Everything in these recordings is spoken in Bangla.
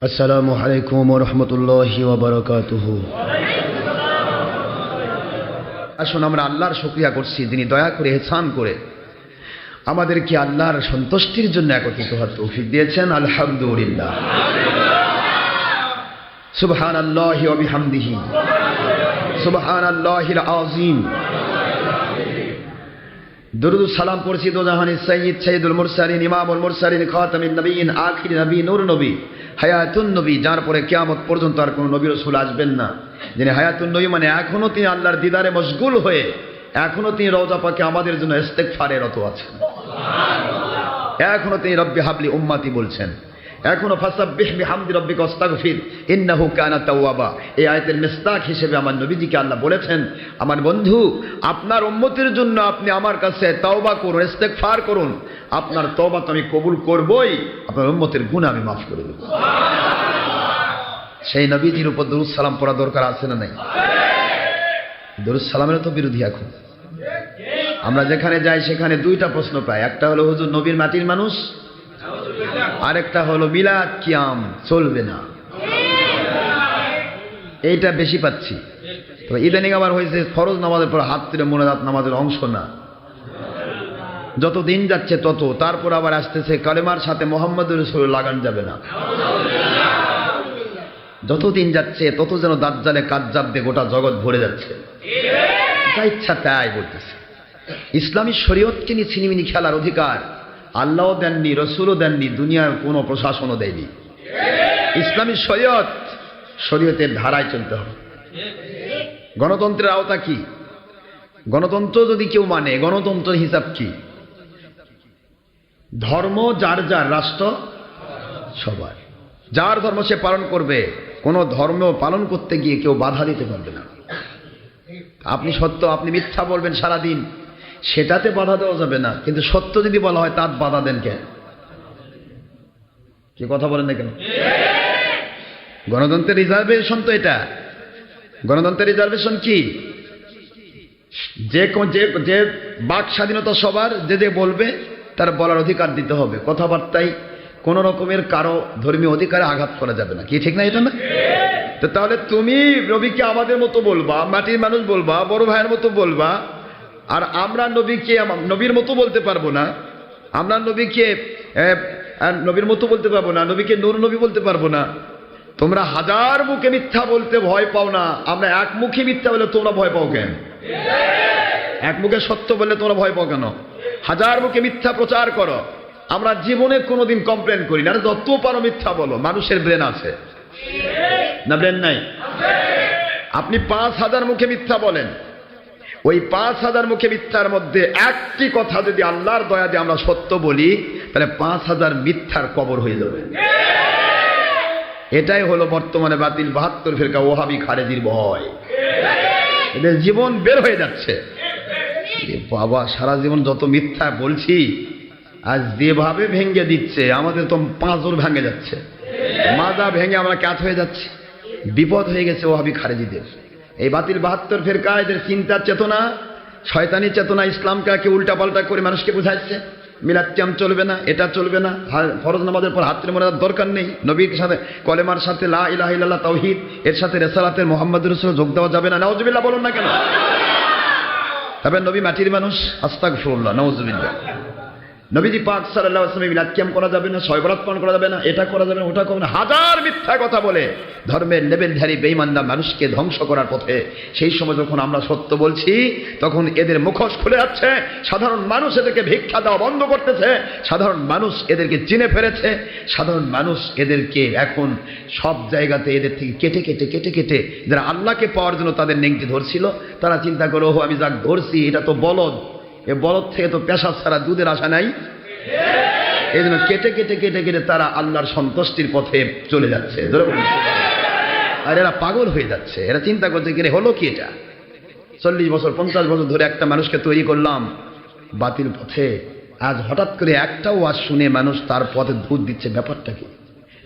আসসালামু আলাইকুম ওয়া রাহমাতুল্লাহি ওয়া বারাকাতুহু। আসুন আমরা আল্লাহর শুকরিয়া করছি, যিনি দয়া করে ইহসান করে আমাদেরকে আল্লাহর সন্তুষ্টির জন্য একত্রিত হওয়ার তৌফিক দিয়েছেন। আলহামদুলিল্লাহ। সুবহানাল্লাহি ওয়া বিহামদিহি সুবহানাল্লাহিল আযীম। দুরূদ সালাম পড়ছি দো জাহানের সাইয়্যিদ সাইয়্যিদুল মুরসালিন ইমামুল মুরসালিন খাতামুন নবিয়্যিন আখির নবী নূর নবী হায়াতুন নবী, যার পরে কিয়ামত পর্যন্ত আর কোনো নবী রাসূল আসবেন না। যিনি হায়াতুন নবী মানে এখনো তিনি আল্লাহর দিদারে মশগুল হয়ে এখনো তিনি রওজা পাকে আমাদের জন্য ইস্তেগফারে রত আছেন। এখনো তিনি রব্বি হাবলি উম্মতি বলছেন, এখনো ফাসাব্বিহ বিহামদি রাব্বিকা ওয়াস্তাগফির ইন্নাহু কানা তাওয়াবা। এই আয়াতের মিসদাক হিসেবে আমার নবীজিকে আল্লাহ বলেছেন, আমার বন্ধু আপনার উম্মতের জন্য আপনি আমার কাছে তাওবা করুন, ইস্তেগফার করুন, আপনার তওবা তো আমি কবুল করবই, আপনার উম্মতের গুনাহ আমি মাফ করে দেব। সেই নবীজির উপর দরুদ সালাম পড়া দরকার আছে না নাই? দরুদ সালামের তো বিরোধী এখন আমরা যেখানে যাই সেখানে দুইটা প্রশ্ন পাই, একটা হলো হুজুর নবীর মাটির মানুষ, আরেকটা হলো মিলাদ কিয়াম চলবে না। এইটা বেশি পাচ্ছি। তবে ইদানিং আবার হয়েছে ফরজ নামাজের পর হাত তুলে মোনাজাত নামাজের অংশ না। যত দিন যাচ্ছে তত, তারপর আবার আসতেছে কালেমার সাথে মুহাম্মদুর রাসূল লাগান যাবে না। যত দিন যাচ্ছে তত যেন দাজ্জালে কাজ্জাব দিয়ে গোটা জগৎ ভরে যাচ্ছে। যা ইচ্ছা তাই বলতেছে। ইসলামী শরীয়তকে নিয়ে ছিনিমিনি খেলার অধিকার আল্লাহও দেননি, রসুলও দেননি, দুনিয়ার কোনো প্রশাসনও দেয়নি। ইসলামী শরীয়তের ধারায় চলতে হবে। গণতন্ত্রের আওতা কি? গণতন্ত্র যদি কেউ মানে, গণতন্ত্রের হিসাব কি? ধর্ম যার যার, রাষ্ট্র সবার, যার ধর্ম সে পালন করবে। কোনো ধর্ম পালন করতে গিয়ে কেউ বাধা দিতে পারবে না। আপনি সত্য, আপনি মিথ্যা বলবেন সারাদিন, সেটাতে বাধা দেওয়া যাবে না, কিন্তু সত্য যদি বলা হয় তার বাধা দেন কেন? কি কথা বলেন না কেন? গণতন্ত্রের রিজার্ভেশন তো এটা। গণতন্ত্রের রিজার্ভেশন কি? যে বাক স্বাধীনতা সবার, যে যে বলবে তার বলার অধিকার দিতে হবে। কথাবার্তায় কোন রকমের কারো ধর্মীয় অধিকারে আঘাত করা যাবে না। কি ঠিক না এটা? না তো তাহলে তুমি নবীকে আমাদের মতো বলবা, মাটির মানুষ বলবা, বড় ভাইয়ের মতো বলবা, আর আমরা নবীকে নবীর মতো বলতে পারবো না। আমরা নবীকে নবীর মতো বলতে পারবো না, নবীকে নূর নবী বলতে পারবো না। তোমরা হাজার মুখে মিথ্যা বলতে ভয় পাও না, আমরা এক মুখে মিথ্যা বলে তোমরা ভয় পাও কেন? এক মুখে সত্য বললে তোমরা ভয় পাও কেন? হাজার মুখে মিথ্যা প্রচার করো, আমরা জীবনে কোনোদিন কমপ্লেন করি না। যত পারো মিথ্যা বলো, মানুষের ব্রেন আছে না? ব্রেন নাই? আপনি ৫,০০০ মুখে মিথ্যা বলেন, ওই ৫,০০০ মুখে মিথ্যার মধ্যে একটি কথা যদি আল্লাহর দয়া দিয়ে আমরা সত্য বলি, তাহলে ৫,০০০ মিথ্যার কবর হয়ে যাবে। এটাই হলো বর্তমানে বাতিল ৭২ ফিরকা ওহাবি খারেজির ভয়। এদের জীবন বের হয়ে যাচ্ছে। বাবা, সারা জীবন যত মিথ্যা বলছি, আজ যেভাবে ভেঙে দিচ্ছে, আমাদের তো পাঁজর ভেঙে যাচ্ছে, মাজা ভেঙে আমরা ক্যাত হয়ে যাচ্ছি। বিপদ হয়ে গেছে ওহাবি খারেজিদের। এই বাতিল ৭২ ফিরকা এদের চিন্তার চেতনা, শয়তানি চেতনা, ইসলামকে উল্টাপাল্টা করে মানুষকে বুঝাচ্ছে। মিলাদ কিয়াম চলবে না, এটা চলবে না, ফরজ নামাজের পর হাত তুলে মোনাজাত দরকার নেই, নবীর সাথে কলেমার সাথে লা ইলাহা ইল্লাল্লাহ তাওহীদ, এর সাথে রিসালাতের মুহাম্মদুর রাসূল যোগ দেওয়া যাবে না। নাউজুবিল্লাহ বলুন না কেন? তবে নবী মাটির মানুষ, আস্তাগফিরুল্লাহ, নাউজুবিল্লাহ। নবীজি পাক সাল্লাল্লাহু আলাইহি ওয়াসাল্লাম মিলাদ কিয়াম করা যাবে না, শবে বরাত পালন করা যাবে না, এটা করা যাবে না, ওটা করবে না, হাজার মিথ্যা কথা বলে ধর্মের লেবেলধারী বেঈমানরা মানুষকে ধ্বংস করার পথে। সেই সময় যখন আমরা সত্য বলছি, তখন এদের মুখোশ খুলে যাচ্ছে। সাধারণ মানুষ এদেরকে ভিক্ষা দেওয়া বন্ধ করতেছে, সাধারণ মানুষ এদেরকে চিনে ফেলেছে, সাধারণ মানুষ এদেরকে এখন সব জায়গাতে এদের থেকে কেটে কেটে কেটে কেটে, যারা আল্লাহকে পাওয়ার জন্য তাদের নেংটি ধরছিল, তারা চিন্তা করে, ও আমি যাক ধরছি, এটা তো বলদ, এ বলদ থেকে তো পেশাব ছাড়া দুধের আশা নাই। এই জন্য কেটে কেটে কেটে কেটে তারা আল্লাহর সন্তুষ্টির পথে চলে যাচ্ছে। আর এরা পাগল হয়ে যাচ্ছে। এরা চিন্তা করছে, কি হলো কি এটা? ৪০ বছর ৫০ বছর ধরে একটা মানুষকে তৈরি করলাম বাতিল পথে, আজ হঠাৎ করে একটা ওয়াজ শুনে মানুষ তার পথে ধূপ দিচ্ছে। ব্যাপারটা কি?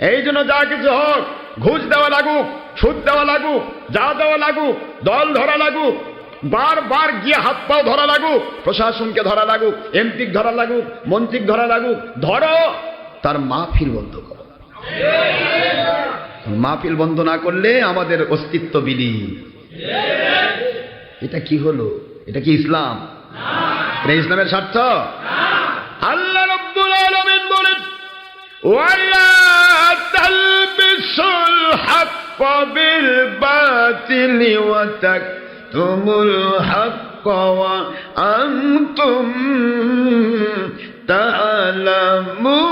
এই জন্য যা কিছু হোক, ঘুষ দেওয়া লাগুক, সুদ দেওয়া লাগুক, যা দেওয়া লাগুক, দল ধরা লাগুক, বারবার গিয়ে হাত পাও ধরা লাগুক, প্রশাসনকে ধরা লাগুক, এমপি ধরা লাগুক, মন্ত্রী ধরা লাগুক, ধরো, তার মাহফিল বন্ধ করো। মাহফিল বন্ধ না করলে আমাদের অস্তিত্ব বিলীন। এটা কি হলো? এটা কি ইসলাম? এটা ইসলামের স্বার্থ? আল্লাহ রাব্বুল আলামিন বলেন, ওয়ালা তালবিসুল হাক্কা বিল বাতিলি ওয়া তাকতুমুল হাক্কা ওয়া আনতুম তা'লামুন।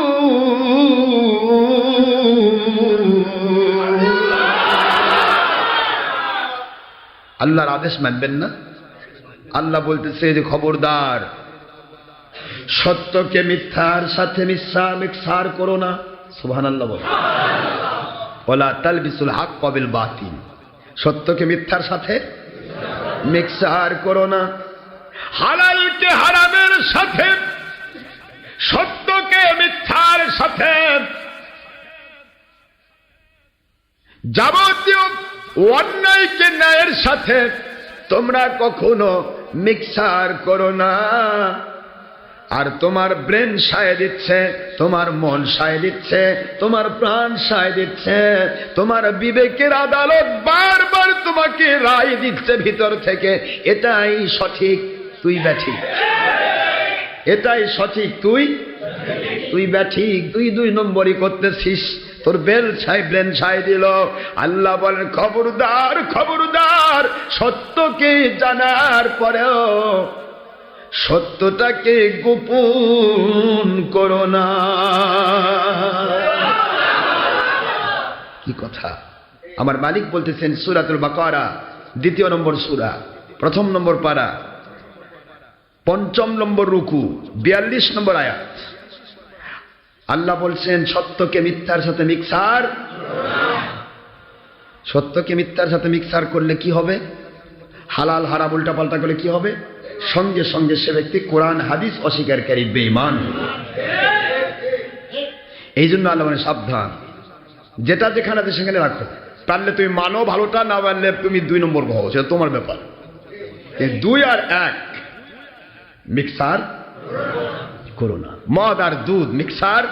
আল্লাহর আদেশ মানবেন না? আল্লাহ বলতেছে যে খবরদার, সত্যকে মিথ্যার সাথে মিক্সার করো না। সুবহানাল্লাহ বলো। ওয়ালা তালবিসুল হাক্কা বিল বাতিল, সত্যকে মিথ্যার সাথে মিক্সার করো না। হালালকে হারামের সাথে, সত্যকে মিথ্যার সাথে, যাবতীয় অন্যায়কে ন্যায়ের সাথে তোমরা কখনো মিক্সার করো না। আর তোমার ব্রেন সায় দিচ্ছে, তোমার মন সায় দিচ্ছে, তোমার প্রাণ সায় দিচ্ছে, তোমার বিবেকের আদালত বারবার তোমাকে রায় দিচ্ছে ভিতর থেকে, এটাই সঠিক, তুই ব্যাঠিক। এটাই সঠিক, তুই ব্যাঠিক। তুই 2 নম্বরই করতেছিস, তোর ব্রেন ছাই দিল। আল্লাহ বলেন খবরদার, খবরদার, সত্যকে জানার পরেও সত্যটাকে গোপন করো না। কি কথা! আমার মালিক বলতেছেন সূরাতুল বাকারা 2 নম্বর সূরা, 1 নম্বর পারা, 5 নম্বর রুকু, 42 নম্বর আয়াত। আল্লাহ বলছেন সত্যকে মিথ্যার সাথে মিক্সার। সত্যকে মিথ্যার সাথে মিক্সার করলে কি হবে? হালাল হারাম উল্টা পাল্টা করলে কি হবে? সঙ্গে সঙ্গে সে ব্যক্তি কোরআন হাদিস অস্বীকারী বেঈমান। এই জন্য আল্লাহ মানে সাবধান, যেটা যেখানে আছে সেখানে রাখো। পারলে তুমি মানো ভালোটা, না পারলে তুমি 2 নম্বর হও, সেটা তোমার ব্যাপার। 2 আর 1 মিক্সার করো না। মদ আর দুধ মিক্সার,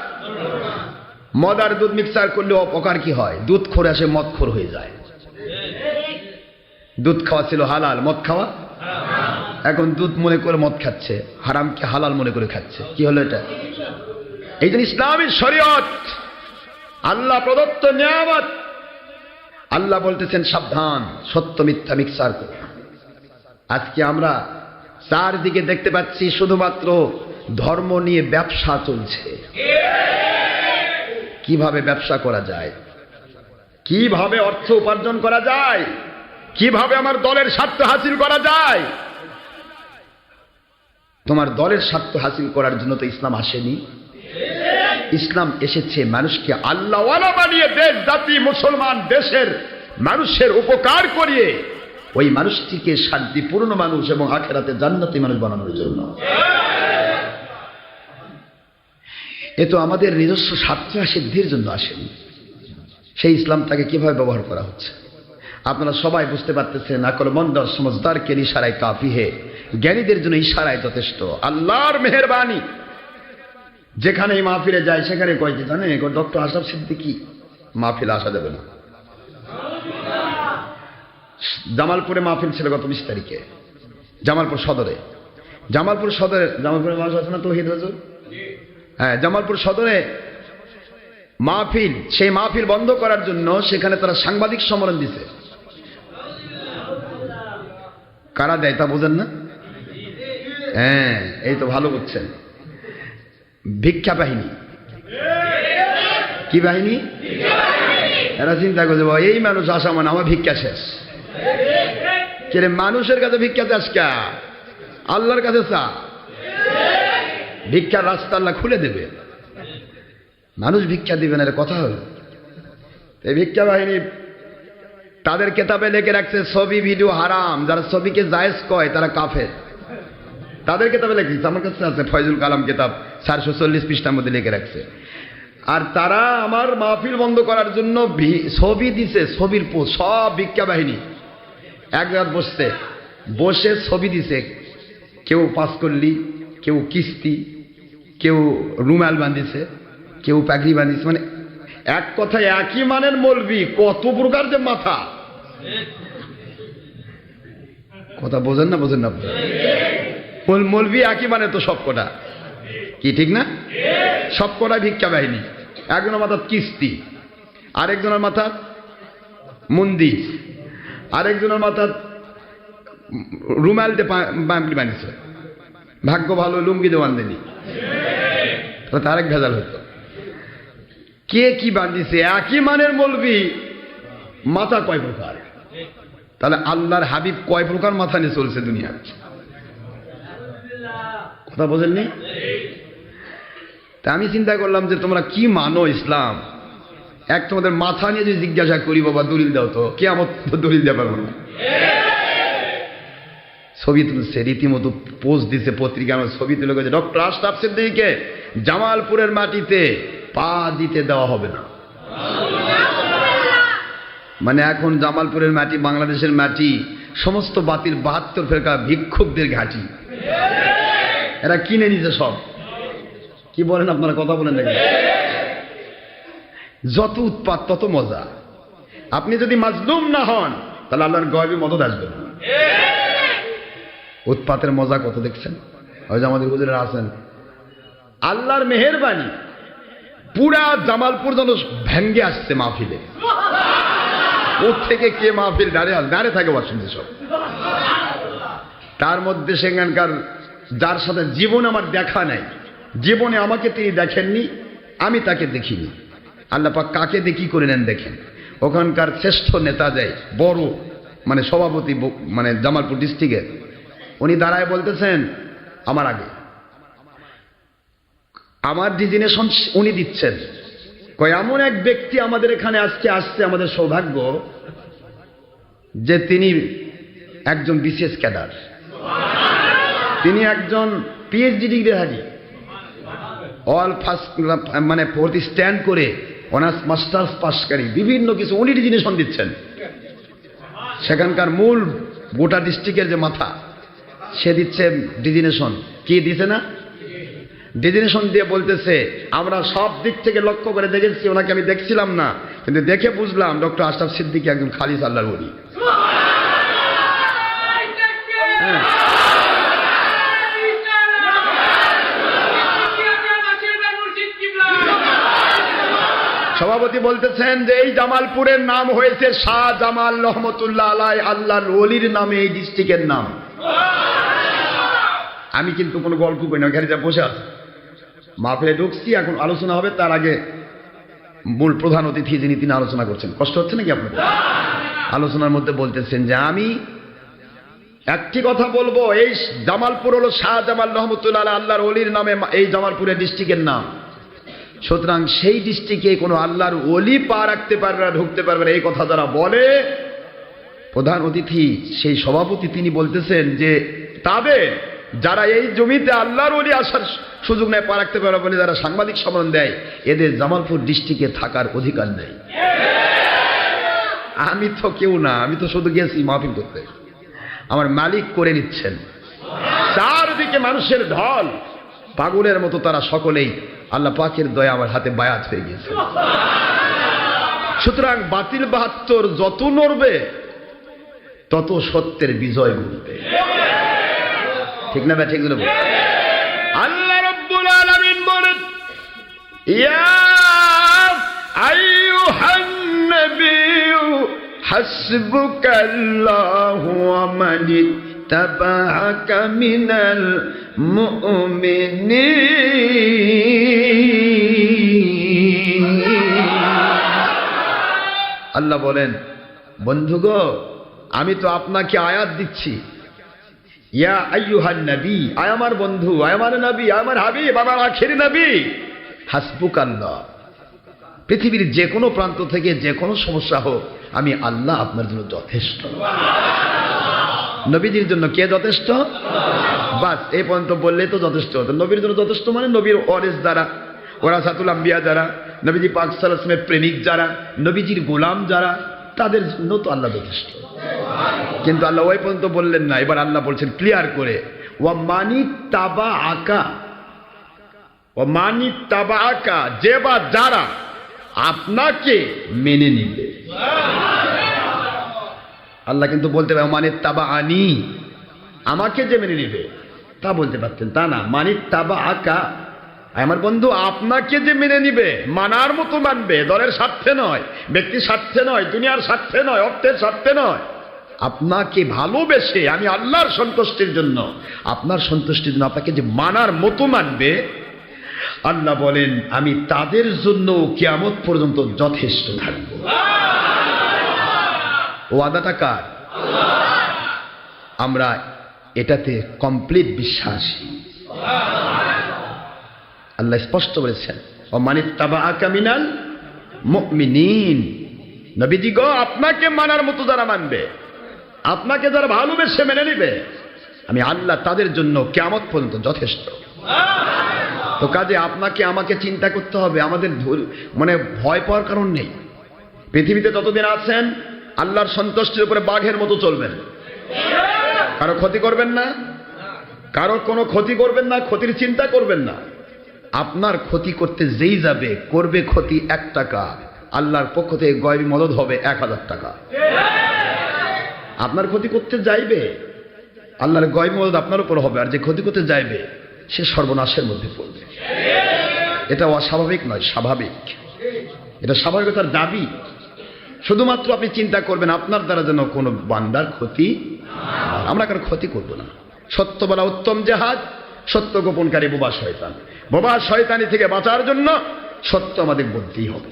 মদ আর দুধ মিক্সার করলে অপকার কি হয়? দুধ খোর আসে, মদ খোর হয়ে যায়। দুধ খাওয়া ছিল হালাল, মদ খাওয়া এখন দুধ মনে করে মদ খাচ্ছে, হারামকে হালাল মনে করে খাচ্ছে। কি হলো এটা? এই জন্য ইসলামী শরীয়ত আল্লাহ প্রদত্ত নিয়ামত। আল্লাহ বলতেছেন সাবধান, সত্য মিথ্যা মিক্সার করো। আজকে আমরা চারদিকে দেখতে পাচ্ছি শুধুমাত্র ধর্ম নিয়ে ব্যবসা চলছে। কিভাবে ব্যবসা করা যায়, কিভাবে অর্থ উপার্জন করা যায়, কিভাবে আমার দলের স্বার্থ হাসিল করা যায়। তোমার দলের স্বার্থ হাসিল করার জন্য তো ইসলাম আসেনি। ইসলাম এসেছে মানুষকে আল্লাহওয়ালা বানিয়ে, দেশ জাতি মুসলমান দেশের মানুষের উপকার করিয়ে ওই মানুষটিকে শান্তিপূর্ণ মানুষ এবং আখিরাতে জান্নাতি মানুষ বানানোর জন্য। এ তো আমাদের নিজস্ব স্বার্থ সিদ্ধির জন্য আসেনি। সেই ইসলামটাকে কিভাবে ব্যবহার করা হচ্ছে আপনারা সবাই বুঝতে পারতেছেন। আকলমন্দ সমজদারকে ইশারায় কাফি হে, জ্ঞানীদের জন্য ইশারায় যথেষ্ট। আল্লাহর মেহেরবানি। যেখানে এই মাহফিলে যায় সেখানে কয় কি জানে, ডক্টর আশরাফ সিদ্দিকী মাহফিলে আসা যাবে না। জামালপুরে মাহফিল ছিল গত 20 তারিখে, জামালপুর সদরে। জামালপুরে মানুষ আছে না তৌহিদ হুজুর? হ্যাঁ, জামালপুর সদরে মাহফিল। সেই মাহফিল বন্ধ করার জন্য সেখানে তারা সাংবাদিক সম্মেলন দিছে। কারা দেয় তা বোঝেন না? হ্যাঁ, এই তো ভালো বুঝছেন। ভিক্ষা বাহিনী। কি বাহিনী? এরা চিন্তা করছে এই মানুষ আসা মানে আমার ভিক্ষা শেষ। কে মানুষের কাছে ভিক্ষা চাস কা? আল্লাহর কাছে চা। ভিক্ষার রাস্তা আল্লাহ খুলে দেবে, মানুষ ভিক্ষা দিবে না, এর কথা হল। এই ভিক্ষা বাহিনী তাদের কেতাবে লিখে রাখছে ছবি ভিডিও হারাম। যারা ছবিকে জায়েজ কয় তারা কাফের। তাদের কেতাবে লিখেছে, আমার কাছে আছে ফয়জুল কালাম কেতাব 440 পৃষ্ঠার মধ্যে লিখে রাখছে। আর তারা আমার মাহফিল বন্ধ করার জন্য ছবি দিছে, ছবির পোস্ট। সব ভিক্ষা বাহিনী এক জায়গায় বসে ছবি দিছে। কেউ পাঁচকল্লি, কেউ কিস্তি, কেউ রুমাল বাঁধিছে, কেউ পাগড়ি বাঁধিছে। মানে এক কথায় একই মানের মৌলবি, কত প্রকার যে মাথা। কথা বোঝেন না বোঝেন না? মৌলবি একই মানে তো সব কটা কি ঠিক না? সব কটা ভিক্ষা বাহিনী। একজনের মাথা কিস্তি, আরেকজনের মাথা মন্দির, আরেকজনের মাথা রুমাল দিয়ে বানিয়েছে, ভাগ্য ভালো লুঙ্গি দেওয়ান দেনি, তারেক ভেজাল হতো। কে কি বান্ধিছে? একই মানের মৌলবি, মাথা কয় প্রকার। তাহলে আল্লাহর হাবিব কয় প্রকার মাথা নিয়ে চলছে দুনিয়া? কথা বোঝেননি? তা আমি চিন্তা করলাম যে তোমরা কি মানো ইসলাম, এক তোমাদের মাথা নিয়ে যদি জিজ্ঞাসা করি বাবা দলিল দাও, তো কে আমার দলিল দেওয়া পারবো না। ছবি তুলছে, রীতিমতো পোস্ট দিছে পত্রিকা, আমার ছবি তুলে গেছে ডক্টর আশরাফ সিদ্দিকীকে জামালপুরের মাটিতে পা দিতে দেওয়া হবে না। মানে এখন জামালপুরের মাটি, বাংলাদেশের মাটি, সমস্ত বাতিল 72 ফেরকা ভিক্ষুকদের ঘাঁটি। এরা কিনে নিছে সব। কি বলেন আপনারা? কথা বলেন নাকি? যত উৎপাত তত মজা। আপনি যদি মাজলুম না হন তাহলে আল্লাহর গয়বে মদদ আসবে না। উৎপাতের মজা কত দেখছেন? ওই যে আমাদের হুজুরেরা আছেন, আল্লাহর মেহেরবানি পুরা জামালপুর যেন ভেঙ্গে আসছে মাহফিলে। ওর থেকে কে মাহফিল দাঁড়িয়ে থাকে শুনছে সব। তার মধ্যে সেখানকার যার সাথে জীবন আমার দেখা নাই, জীবনে আমাকে তিনি দেখেননি, আমি তাকে দেখিনি। আল্লাহ পাক কাকে দেখি করে নেন দেখেন। ওখানকার শ্রেষ্ঠ নেতা যায়, বড় মানে সভাপতি, মানে জামালপুর ডিস্ট্রিক্টের, উনি দাঁড়ায় বলতেছেন আমার আগে, আমার ডিজিনেশন উনি দিচ্ছেন। কয় এমন এক ব্যক্তি আমাদের এখানে আজকে আসছে, আমাদের সৌভাগ্য যে তিনি একজন বিশেষ ক্যাডার, তিনি একজন পিএইচডি ডিগ্রিধারী, অল ফার্স্ট মানে প্রতি স্ট্যান্ড করে অনার্স মাস্টার্স পাসকারী, বিভিন্ন কিছু উনি ডিজিনেশন দিচ্ছেন। সেখানকার মূল গোটা ডিস্ট্রিক্টের যে মাথা, সে দিচ্ছে ডিজিনেশন। কি দিছে না? ডিজিনেশন দিয়ে বলতেছে আমরা সব দিক থেকে লক্ষ্য করে দেখেছি, ওনাকে আমি দেখছিলাম না, কিন্তু দেখে বুঝলাম ডক্টর আশরাফ সিদ্দিকী একজন খালিস আল্লাহর ওলি। হ্যাঁ, সভাপতি বলতেছেন যে এই জামালপুরের নাম হয়েছে শাহ জামাল রহমতুল্লাহ আলাইহি, আল্লাহর ওলির নামে এই ডিস্ট্রিক্টের নাম। আমি কিন্তু কোনো গল্প করি না, ওখানে যা বসে আছে মাহফিলে ঢুকছি, এখন আলোচনা হবে, তার আগে মূল প্রধান অতিথি যিনি তিনি আলোচনা করছেন। কষ্ট হচ্ছে নাকি আপনাদের? আলোচনার মধ্যে বলতেছেন যে আমি একটি কথা বলবো, এই জামালপুর হলো শাহ জামাল রহমতুল্লাহ আলাইহি আল্লাহর ওলির নামে এই জামালপুরের ডিস্ট্রিক্টের নাম। সুতরাং সেই ডিস্ট্রিক্টে কোনো আল্লাহর ওলি পা রাখতে পারবে না, ঢুকতে পারবে না, এই কথা যারা বলে, প্রধান অতিথি সেই সভাপতি তিনি বলতেছেন যে তাদের যারা এই জমিতে আল্লাহর ওলি আসার সুযোগ নেয়, পা রাখতে পারবে বলে যারা সাংবাদিক সম্মেলন দেয়, এদের জামালপুর ডিস্ট্রিক্টে থাকার অধিকার নেই। আমি তো কেউ না, আমি তো শুধু গেছি মাহফিল করতে, আমার মালিক করে নিচ্ছেন। চারদিকে মানুষের ঢল, পাগলের মতো তারা সকলেই আল্লাহ পাকের দয়া আমার হাতে বায়াত হয়ে গেছে। সুতরাং বাতিল 72 যত নড়বে তত সত্যের বিজয় ঘটবে। ঠিক না? ঠিক না? আল্লাহ রাব্বুল আলামিন বলেন ইয়া আইয়ুহান নাবিয়্যু হাসবুকাল্লাহু ওয়া মান ইত্তাবা'আকা মিনাল মুমিনিন। আল্লাহ বলেন বন্ধু গো, আমি তো আপনাকে আয়াত দিচ্ছি, ইয়া আইয়ুহান নবী, আয় আমার বন্ধু, আয় আমার নবী, আয় আমার হাবিব, আমার আখির নবী, হাসবুকাল্লাহ। পৃথিবীর যে কোনো প্রান্ত থেকে যে কোনো সমস্যা হোক, আমি আল্লাহ আপনার জন্য যথেষ্ট। নবীজির জন্য কে যথেষ্ট? বাস এই পর্যন্ত বললেই তো যথেষ্ট হতো। নবীর জন্য যথেষ্ট মানে নবীর ওয়ারিস যারা, ওরাসাতুল আম্বিয়া যারা, নবীজি পাক সাল্লাল্লাহু আলাইহি ওয়াসাল্লামের প্রেমিক যারা, নবীজির গোলাম যারা, তাদের জন্য তো আল্লাহ যথেষ্ট। কিন্তু আল্লাহ ওই পর্যন্ত বললেন না, এবার আল্লাহ বলছেন ক্লিয়ার করে, ওয়া মানি তাবা আকা, যে বা যারা আপনাকে মেনে নিবে। আল্লাহ কিন্তু বলতে পারে মানে তাবা আনি, আমাকে যে মেনে নিবে তা বলতে পারতেন, তা না, মানে তাবা আকা, আমার বন্ধু আপনাকে যে মেনে নিবে, মানার মতো মানবে, দলের স্বার্থে নয়, ব্যক্তির স্বার্থে নয়, দুনিয়ার স্বার্থে নয়, অর্থের স্বার্থে নয়, আপনাকে ভালোবেসে আমি আল্লাহর সন্তুষ্টির জন্য, আপনার সন্তুষ্টির জন্য আপনাকে যে মানার মতো মানবে, আল্লাহ বলেন আমি তাদের জন্য কিয়ামত পর্যন্ত যথেষ্ট থাকবো। ওয়াদাটা কার? আমরা এটাতে কমপ্লিট বিশ্বাসী। আল্লাহ স্পষ্ট বলেছেন ওমানিত্তাবাআকা মিনাল মুমিনিন, নবীজি গো আপনাকে মানার মতো যারা মানবে, আপনাকে যারা ভালোবেসে মেনে নিবে, আমি আল্লাহ তাদের জন্য কিয়ামত পর্যন্ত যথেষ্ট। তো কাজে আপনাকে আমাকে চিন্তা করতে হবে, আমাদের মানে ভয় পাওয়ার কারণ নেই। পৃথিবীতে যতদিন আছেন আল্লাহর সন্তুষ্টির উপরে বাঘের মতো চলবেন, কারো ক্ষতি করবেন না, কারো কোনো ক্ষতি করবেন না, ক্ষতির চিন্তা করবেন না। আপনার ক্ষতি করতে যেই যাবে করবে ক্ষতি 1 টাকা, আল্লাহর পক্ষ থেকে গয়বী মদদ হবে 1000 টাকা। আপনার ক্ষতি করতে যাইবে, আল্লাহর গয়বী মদদ আপনার উপর হবে, আর যে ক্ষতি করতে যাইবে সে সর্বনাশের মধ্যে পড়বে। এটা অস্বাভাবিক নয়, স্বাভাবিক, এটা স্বাভাবিকতার দাবি। শুধুমাত্র আপনি চিন্তা করবেন আপনার দ্বারা যেন কোনো বান্দার ক্ষতি, আমরা কারো ক্ষতি করব না। সত্য বলা উত্তম জেহাদ, সত্য গোপনকারী বোবা শয়তান। বোবা শয়তানি থেকে বাঁচার জন্য সত্য আমাদের বলতেই হবে,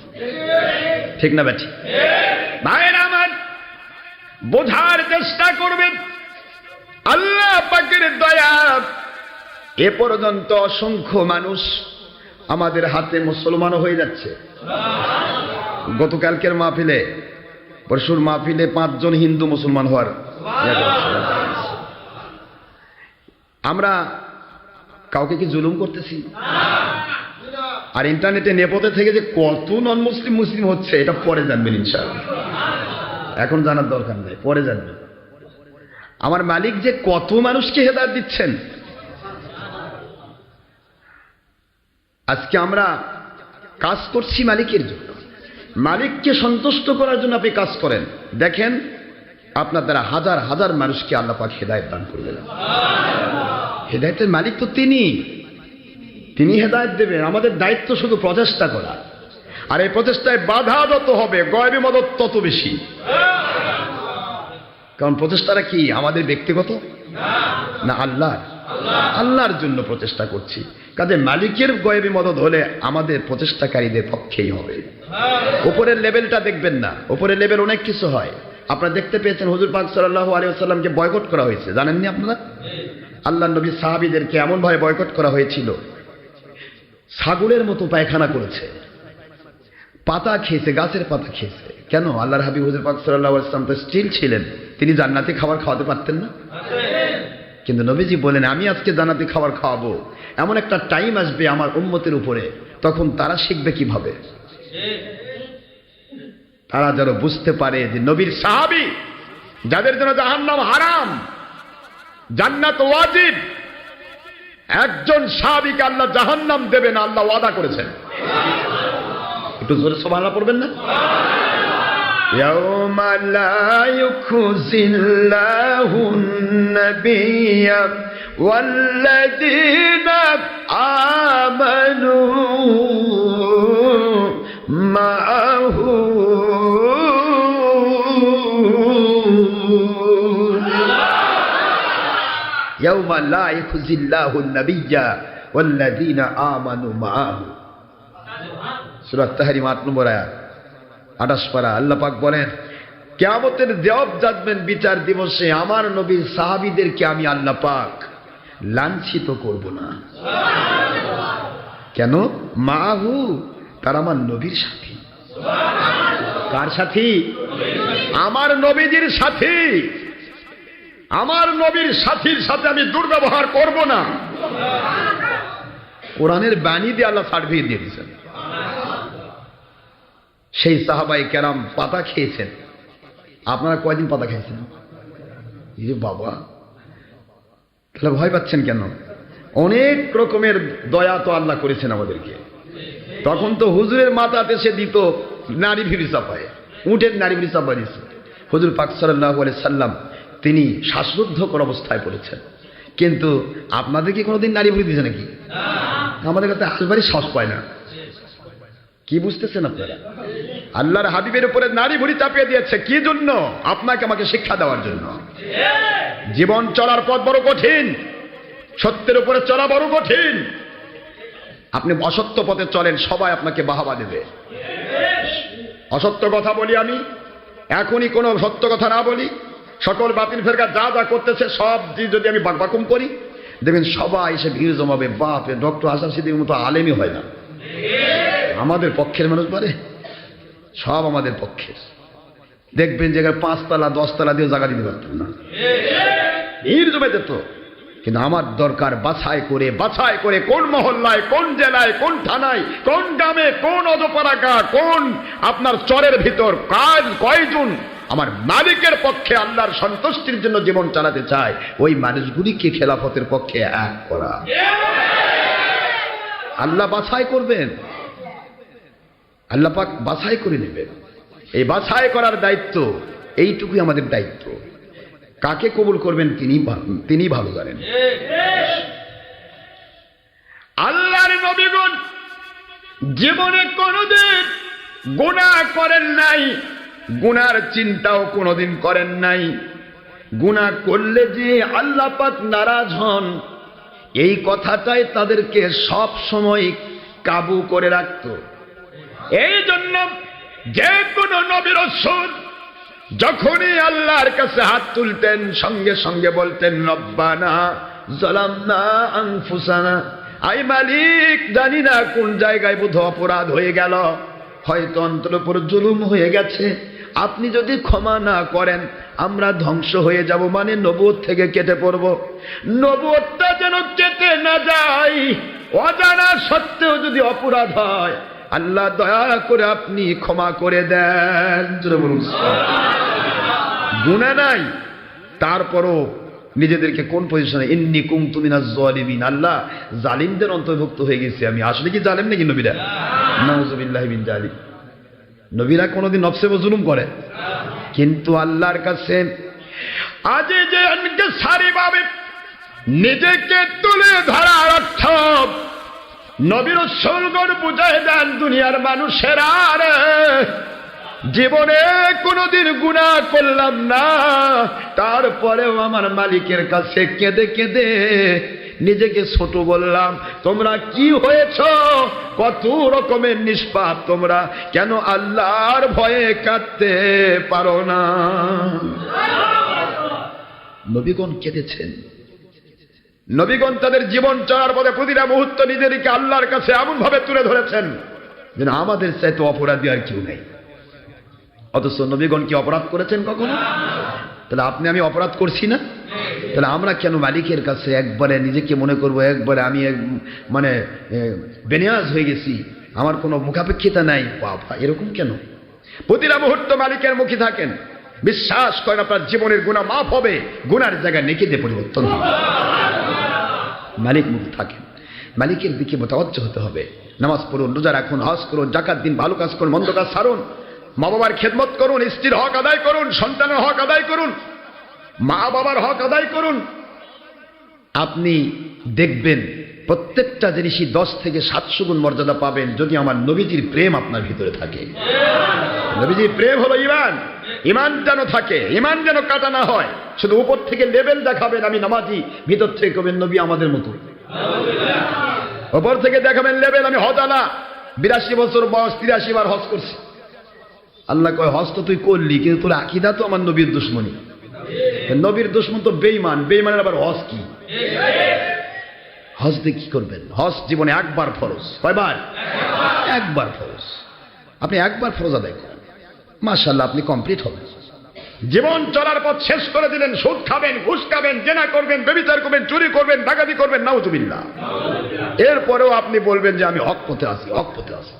ঠিক না বেঠি? ভাইরা আমার, বোঝার চেষ্টা করবেন আল্লাহ পাকের দয়া। এ পর্যন্ত অসংখ্য মানুষ আমাদের হাতে মুসলমান হয়ে যাচ্ছে। গতকালকের মাহফিলে, পরশুর মাহফিলে 5 জন হিন্দু মুসলমান হওয়ার। আমরা কাউকে কি জুলুম করতেছি? আর ইন্টারনেটে নেপথ্যে থেকে যে কত নন মুসলিম মুসলিম হচ্ছে এটা পরে জানবেন ইনশাআল্লাহ, এখন জানার দরকার নেই, পরে জানবেন। আমার মালিক যে কত মানুষকে হেদায়েত দিচ্ছেন। আজকে আমরা কাজ করছি মালিকের জন্য, মালিককে সন্তুষ্ট করার জন্য আপনি কাজ করেন, দেখেন আপনার দ্বারা হাজার হাজার মানুষকে আল্লাহ পাক হেদায়েত দান করবেন। হেদায়েতের মালিক তো তিনি হেদায়েত দেবেন। আমাদের দায়িত্ব শুধু প্রচেষ্টা করা, আর এই প্রচেষ্টায় বাধা যত হবে গয়বী মদদ তত বেশি। কারণ প্রচেষ্টাটা কি আমাদের ব্যক্তিগত না, আল্লাহর জন্য প্রচেষ্টা করছি। কাজে মালিকের গয়বী মদদ হলে আমাদের প্রচেষ্টাকারীদের পক্ষেই হবে। উপরের লেভেলটা দেখবেন না, উপরের লেভেল অনেক কিছু হয়। আপনারা দেখতে পেয়েছেন হুজুর পাক সাল্লাল্লাহু আলাইহি ওয়াসাল্লামকে বয়কট করা হয়েছে, জানেননি আপনারা? আল্লাহর নবী সাহাবীদেরকে এমন ভাবে বয়কট করা হয়েছিল, ছাগলের মতো পায়খানা করেছে, পাতা খেয়েছে, গাছের পাতা খেয়েছে। কেন? আল্লাহর হাবিব হুজুর পাক সাল্লাল্লাহু আলাইহি ওয়াসাল্লাম তো স্টিল ছিলেন, তিনি জান্নাতি খাবার খাওয়াতে পারতেন না? কিন্তু নবীজি বলেন আমি আজকে জান্নাতি খাবার খাওয়াবো, এমন একটা টাইম আসবে আমার উম্মতের উপরে, তখন তারা শিখবে কিভাবে? তারা যেন বুঝতে পারে যে নবীর সাহাবী যাদের জন্য জাহান্নাম হারাম, জান্নাত ওয়াজিব, একজন সাহাবীকে আল্লাহ জাহান্নাম দেবে না, আল্লাহ ওয়াদা করেছেন। একটু জোরে সুবহানাল্লাহ পড়বেন না? ইয়াউমা লা ইউখজিল্লাহুন নাবিয়্যা ওয়াল্লাযীনা আমানু মাআহু ইয়াউমা লা ইউখজিল্লাহুন নাবিয়্যা ওয়াল্লাযীনা আমানু মাআহু। সূরা তাহরিম 8 নম্বর আয়াত 28 পারা। আল্লাহ পাক বলেন কিয়ামতের ডে অফ জাজমেন্ট, বিচার দিবসে আমার নবীর সাহাবীদেরকে আমি আল্লাহ পাক লাঞ্ছিত করব না। কেন? মাহু, তারা আমার নবীর সাথী। কার সাথী? আমার নবীজির সাথী। আমার নবীর সাথীর সাথে আমি দুর্ব্যবহার করব না। কোরআনের বাণী দিয়ে আল্লাহ সার্টিফিকেট দিয়ে দিয়েছেন। সেই সাহাবায়ে কেরাম পাতা খেয়েছেন, আপনারা কয়দিন পাতা খেয়েছেন? এই বাবা, তাহলে ভয় পাচ্ছেন কেন? অনেক রকমের দয়া তো আল্লাহ করেছেন আমাদেরকে। তখন তো হুজুরের মাথাতে সে দিত নারী ভিড়ি চাপায়, উটের নারী ভিড়ি চাপায় দিচ্ছে। হুজুর পাক সাল্লাল্লাহু আলাইহি সাল্লাম তিনি শ্বাসরুদ্ধকর অবস্থায় পড়েছেন। কিন্তু আপনাদের কি কোনোদিন নারী ভিড়ি দিয়েছে নাকি? আমাদের কাছে আসবারই শ্বাস পায় না। কি বুঝতেছেন আপনারা? আল্লাহর হাবিবের উপরে নারী ভুড়ি চাপিয়ে দিয়েছে কি জন্য? আপনাকে আমাকে শিক্ষা দেওয়ার জন্য। জীবন চলার পথ বড় কঠিন, সত্যের উপরে চলা বড় কঠিন। আপনি অসত্য পথে চলেন, সবাই আপনাকে বাহাবা দেবে। অসত্য কথা বলি আমি, এখনই কোনো সত্য কথা না বলি, সকল বাতিল ফেরকা যা যা করতেছে সব যদি আমি বাকবাকুম করি, দেখবেন সবাই এসে ভিড় জমাবে। বাপরে, ডক্টর আসাদ সিদ্দিকীর মতো আলেমই হয় না। আমাদের পক্ষের মানুষ পারে, সব আমাদের পক্ষের। দেখবেন যে 5 তলা 10 তলা দিয়ে জায়গা দিতে পারতেন না, ভিড় জমে যেত। কিন্তু আমার দরকার বাছাই করে কোন মহল্লায়, কোন জেলায়, কোন থানায়, কোন গ্রামে, কোন অজপাড়াগা, কোন আপনার চরের ভিতর কয়জন আমার মালিকের পক্ষে আল্লাহর সন্তুষ্টির জন্য জীবন চালাতে চায়, ওই মানুষগুলিকে খেলাফতের পক্ষে এক করা। আল্লাহ বাছাই করবেন, আল্লাহ পাক বাছাই করে নেবেন। এই বাছাই করার দায়িত্ব, এইটুকুই আমাদের দায়িত্ব। কাকে কবুল করবেন তিনি ভালো জানেন। আল্লাহর নবীগণ জীবনে কোনোদিন গুনাহ করেন নাই, গুনার চিন্তাও কোনোদিন করেন নাই। গুনাহ করলে যে আল্লাহ পাক নারাজ হন, এই কথাটাই তাদেরকে সব সময় কাবু করে রাখত। এই জন্য যে কোনো নবী রাসূল যখনই আল্লাহর কাছে হাত তুলতেন, সঙ্গে সঙ্গে বলতেন রব্বানা যালামনা আনফুসানা, আই মালিক, জানি না কোন জায়গায় বোধ অপরাধ হয়ে গেল, হয়তো অন্তর উপর জুলুম হয়ে গেছে, আপনি যদি ক্ষমা না করেন আমরা ধ্বংস হয়ে যাব, মানে নবুয়ত থেকে কেটে পড়ব। নবুয়তটা যেন কেটে না যায়, অজানা সত্ত্বেও যদি অপরাধ হয় আল্লাহ দয়া করে আপনি ক্ষমা করে দেন। গুনাহ নাই, তারপরও নিজেদেরকে কোন পজিশনে, ইন্নী কুনতু মিনাজ জালিমিন, আল্লাহ জালিমদের অন্তর্ভুক্ত হয়ে গেছি আমি। আসলে কি জালিম নাকি নবীরা? নাউযুবিল্লাহি মিন যালিক। নবীরা কোনোদিন নফসে জুলুম করে? কিন্তু আল্লাহর কাছে আজ যে সারিভাবে নিজেকে তুলে ধরার অর্থ নবী রাসূলগণ বুঝায় দেন দুনিয়ার মানুষেরা, জীবনে কোনোদিন গুনাহ করলাম না, তারপরেও আমার মালিকের কাছে কেঁদে কেঁদে নিজেকে ছোট বললাম। তোমরা কি হয়েছ, কত রকমের নিষ্পাপ তোমরা, কেন আল্লাহর ভয়ে কাঁদতে পারো না? নবীগণ কেঁদেছেন। নবীগণ তাদের জীবন চলার পথে প্রতিটা মুহূর্ত নিজেদেরকে আল্লাহর কাছে এমন ভাবে তুলে ধরেছেন যেন আমাদের চাইতে অপরাধী আর কেউ নেই। অথচ নবীগণ কি অপরাধ করেছেন কখনো? তাহলে আপনি আমি অপরাধ করছি না? তাহলে আমরা কেন মালিকের কাছে একবারে নিজেকে মনে করবো একবারে আমি মানে বেনিয়াজ হয়ে গেছি, আমার কোনো মুখাপেক্ষিতা নাই? বাবা, এরকম কেন? প্রতিটা মুহূর্ত মালিকের মুখী থাকেন, বিশ্বাস করেন আপনার জীবনের গুনাহ মাফ হবে, গুনার জায়গায় নেকিতে পরিবর্তন হবে। মালিক মুখী থাকেন, মালিকের দিকে মোতাওয়াজ্জহ হতে হবে। নামাজ পড়ুন, রোজা রাখুন, হজ করুন, যাকাত দিন, ভালো কাজ করুন, মন্দ কাজ ছাড়ুন, মা বাবার খেদমত করুন, স্ত্রীর হক আদায় করুন, সন্তানের হক আদায় করুন, মা বাবার হক আদায় করুন। আপনি দেখবেন প্রত্যেকটা জিনিসই 10 থেকে 700 গুণ মর্যাদা পাবেন যদি আমার নবীজির প্রেম আপনার ভিতরে থাকে। নবীজির প্রেম হলো ঈমান। ঈমান যেন থাকে, ঈমান যেন কাটা না হয়। শুধু উপর থেকে লেভেল দেখাবেন আমি নামাজি, ভিতর থেকে কবেন নবী আমাদের মতো। উপর থেকে দেখাবেন লেভেল আমি হজালা, 82 বছর বয়স, 83 বার হজ করছি। আল্লাহ কয় হজ তো তুই করলি, কিন্তু তোর আকীদা তো আমার নবীর দুশমনী। নবীর দুশমন তো বেঈমান, বেঈমানের আবার হজ কি? হজ দিয়ে কি করবেন? হজ জীবনে একবার ফরজ। কয়বার? একবার ফরজ। আপনি একবার ফরজ আদায় করেন, মাশাআল্লাহ আপনি কমপ্লিট হবেন। জীবন চলার পথ শেষ করে দিলেন, সুদ খাবেন, ঘুষ খাবেন, জেনা করবেন, ব্যভিচার করবেন, চুরি করবেন, ডাকাতি করবেন, নাউজুবিল্লাহ। এরপরেও আপনি বলবেন যে আমি হক পথে আছি, হক পথে আছি।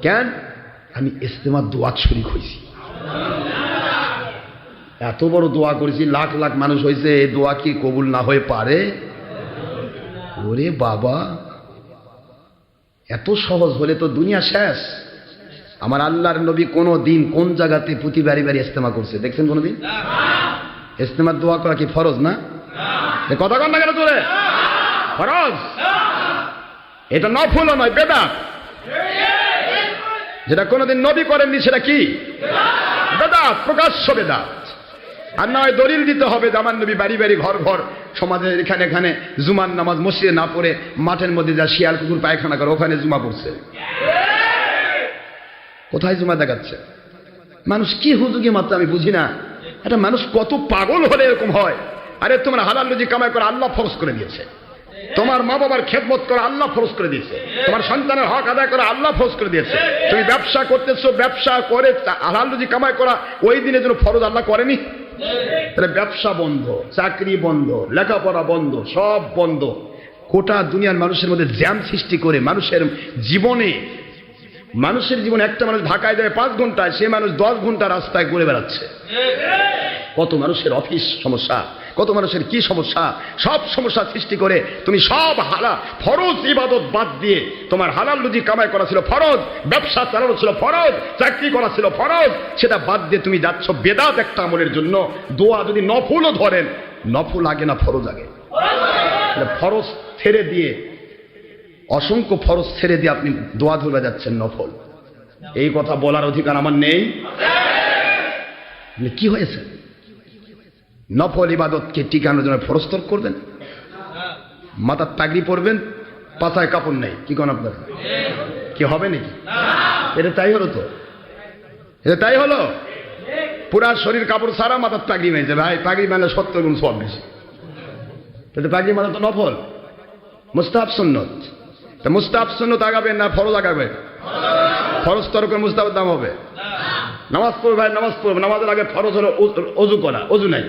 কেন? আমি ইস্তেমার দোয়াত শরীক হয়েছি, এত বড় দোয়া করেছি, লাখ লাখ মানুষ হয়েছে, এই দোয়া কি কবুল না হয়ে পারে? ওরে বাবা, এত সহজ হলে তো দুনিয়া শেষ। আমার আল্লাহর নবী কোনো দিন কোন জায়গাতে প্রতি বাড়ি বাড়ি ইস্তেমা করছে দেখছেন কোনোদিন? ইস্তেমার দোয়া করা কি ফরজ না? কথা কন না কেন তোরে? ফরজ। এটা নফলও নয়, বেদাত। যেটা কোনোদিন নবী করেননি সেটা কি? বেদাত, প্রকাশ্য বেদাত। আর নয় দলিল দিতে হবে যে আমার নবী বাড়ি বাড়ি ঘর ঘর সমাজের এখানে এখানে জুমার নামাজ মসজিদে না পড়ে মাঠের মধ্যে যা শিয়াল কুকুর পায়খানা করে ওখানে জুমা পড়ছে। কোথায় জুমা দেখাচ্ছে? মানুষ কি হুজুগে মাত্র আমি বুঝি না। একটা মানুষ কত পাগল হলে এরকম হয়? আরে তোমার হালাল রুজি কামাই করে আল্লাহ ফরজ করে দিয়েছে, তোমার মা বাবার খেদমত করে আল্লাহ ফরজ করে দিয়েছে, তোমার সন্তানের হক আদায় করে আল্লাহ ফরজ করে দিয়েছে। তুমি ব্যবসা করতেছো, ব্যবসা করে হালাল রুজি কামাই করা ওই দিনের জন্য ফরজ আল্লাহ করেনি? তাহলে ব্যবসা বন্ধ, চাকরি বন্ধ, লেখাপড়া বন্ধ, সব বন্ধ। গোটা দুনিয়ার মানুষের মধ্যে জ্যাম সৃষ্টি করে মানুষের জীবনে একটা মানুষ ঢাকায় যাবে 5 ঘন্টায়, সে মানুষ 10 ঘন্টা রাস্তায় ঘুরে বেড়াচ্ছে। কত মানুষের অফিস সমস্যা, কত মানুষের কি সমস্যা, সব সমস্যা সৃষ্টি করে তুমি সব ফরজ ইবাদত বাদ দিয়ে, তোমার হালাল রুজি কামাই করা ছিল ফরজ, ব্যবসা চালানো ছিল ফরজ, চাকরি করা ছিল ফরজ, সেটা বাদ দিয়ে তুমি যাচ্ছ বেদাত একটা আমলের জন্য। দোয়া যদি নফলও ধরেন, নফল আগে না ফরজ আগে? ফরজ ছেড়ে দিয়ে, অসংখ্য ফরজ ছেড়ে দিয়ে আপনি দোয়া ধরে যাচ্ছেন নফল। এই কথা বলার অধিকার আমার নেই? কি হয়েছে? নফল ইবাদতকে টিকানোর জন্য ফরজ তর্ক করবেন, মাথার তাগড়ি পরবেন, পাছায় কাপড় নেই, কি কোন আপনার কি হবে নাকি? এটা তাই হলো তো, এটা তাই হলো। পুরা শরীর কাপড় সারা, মাথার তাগড়ি মেয়েছে। ভাই পাগড়ি মানে 70 গুণ সব বেশি। পাগড়ি মানে তো নফল, মুস্তাহাব সুন্নত। তা মুস্তাহাব সুন্নত আগাবে না ফরজ আগাবে? ফরজ তর্ক মুস্তাহাবের দাম হবে। নামাজ পড়বে ভাই, নামাজ পড়বে, নামাজের আগে ফরজ হলো অজু করা। অজু নাই,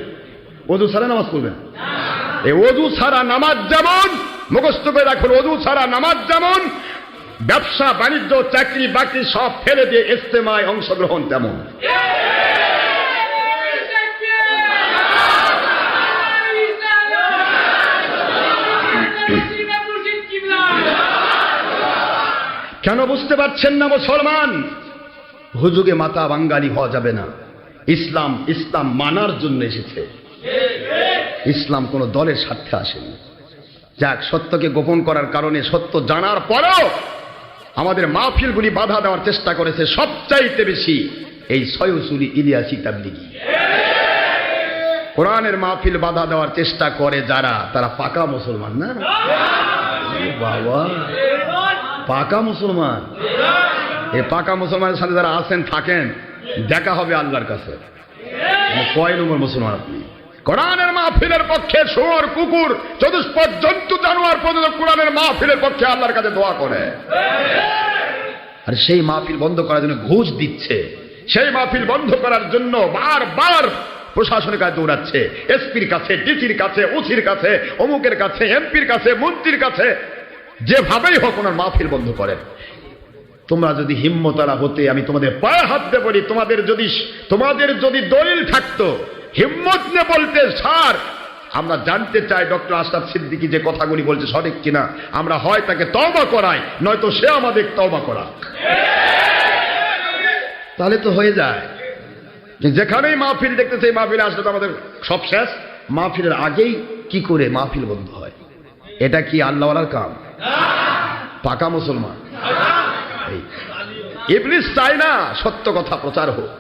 অজু ছাড়া নামাজ পড়বেন। এই অজু ছাড়া নামাজ যেমন, মুখস্থ করে রাখুন, অজু ছাড়া নামাজ যেমন, ব্যবসা বাণিজ্য চাকরি বাকরি সব ফেলে দিয়ে ইস্তেমায় অংশগ্রহণ তেমন। কেন বুঝতে পারছেন না মুসলমান? হুজুগে মাথা বাঙ্গালি হওয়া যাবে না। ইসলাম ইসলাম মানার জন্য এসেছে, ইসলাম কোন দলের স্বার্থে আসেনি। যাক, সত্যকে গোপন করার কারণে, সত্য জানার পরেও আমাদের মাহফিলগুলি বাধা দেওয়ার চেষ্টা করেছে সবচাইতে বেশি এই সয়সুলি ইলিয়াসি তাবলিগি। কোরআনের মাহফিল বাধা দেওয়ার চেষ্টা করে যারা, তারা পাকা মুসলমান না? বাবা, পাকা মুসলমান। এই পাকা মুসলমানের সাথে যারা আছেন থাকেন, দেখা হবে আল্লাহর কাছে। কয় নম্বর মুসলমান আপনি? কোরআনের মাহফিলের পক্ষে শুয়োর কুকুর চতুষ্পদ জন্তু জানোয়ার পর্যন্ত কোরআনের মাহফিলের পক্ষে আল্লাহর কাছে দোয়া করে। আর সেই মাহফিল বন্ধ করার জন্য ঘুষ দিচ্ছে, সেই মাহফিল বন্ধ করার জন্য বারবার প্রশাসনের কাছে দৌড়াচ্ছে, এসপির কাছে, ডিসির কাছে, ওসির কাছে, অমুকের কাছে, এমপির কাছে, মন্ত্রীর কাছে। যেভাবেই হোক ওনার মাহফিল বন্ধ করেন। তোমরা যদি হিম্মতারা হতে, আমি তোমাদের পায়ে হাত দিয়ে বলি, তোমাদের যদি দলিল থাকতো, হিম্মত নিয়ে বলতে, স্যার আমরা জানতে চাই ডক্টর আশরাফ সিদ্দিকী যে কথাগুলি বলছে সঠিক কিনা, আমরা হয় তাকে তওবা করাই, নয়তো সে আমাদের তওবা করা, তাহলে তো হয়ে যায়। যেখানেই মাহফিল দেখতেছে, এই মাহফিলে আসলে তো আমাদের সব শেষ। মাহফিলের আগেই কি করে মাহফিল বন্ধ হয়? এটা কি আল্লাহওয়ালার কাম? পাকা মুসলমান। ইবলিস চায় না সত্য কথা প্রচার হোক,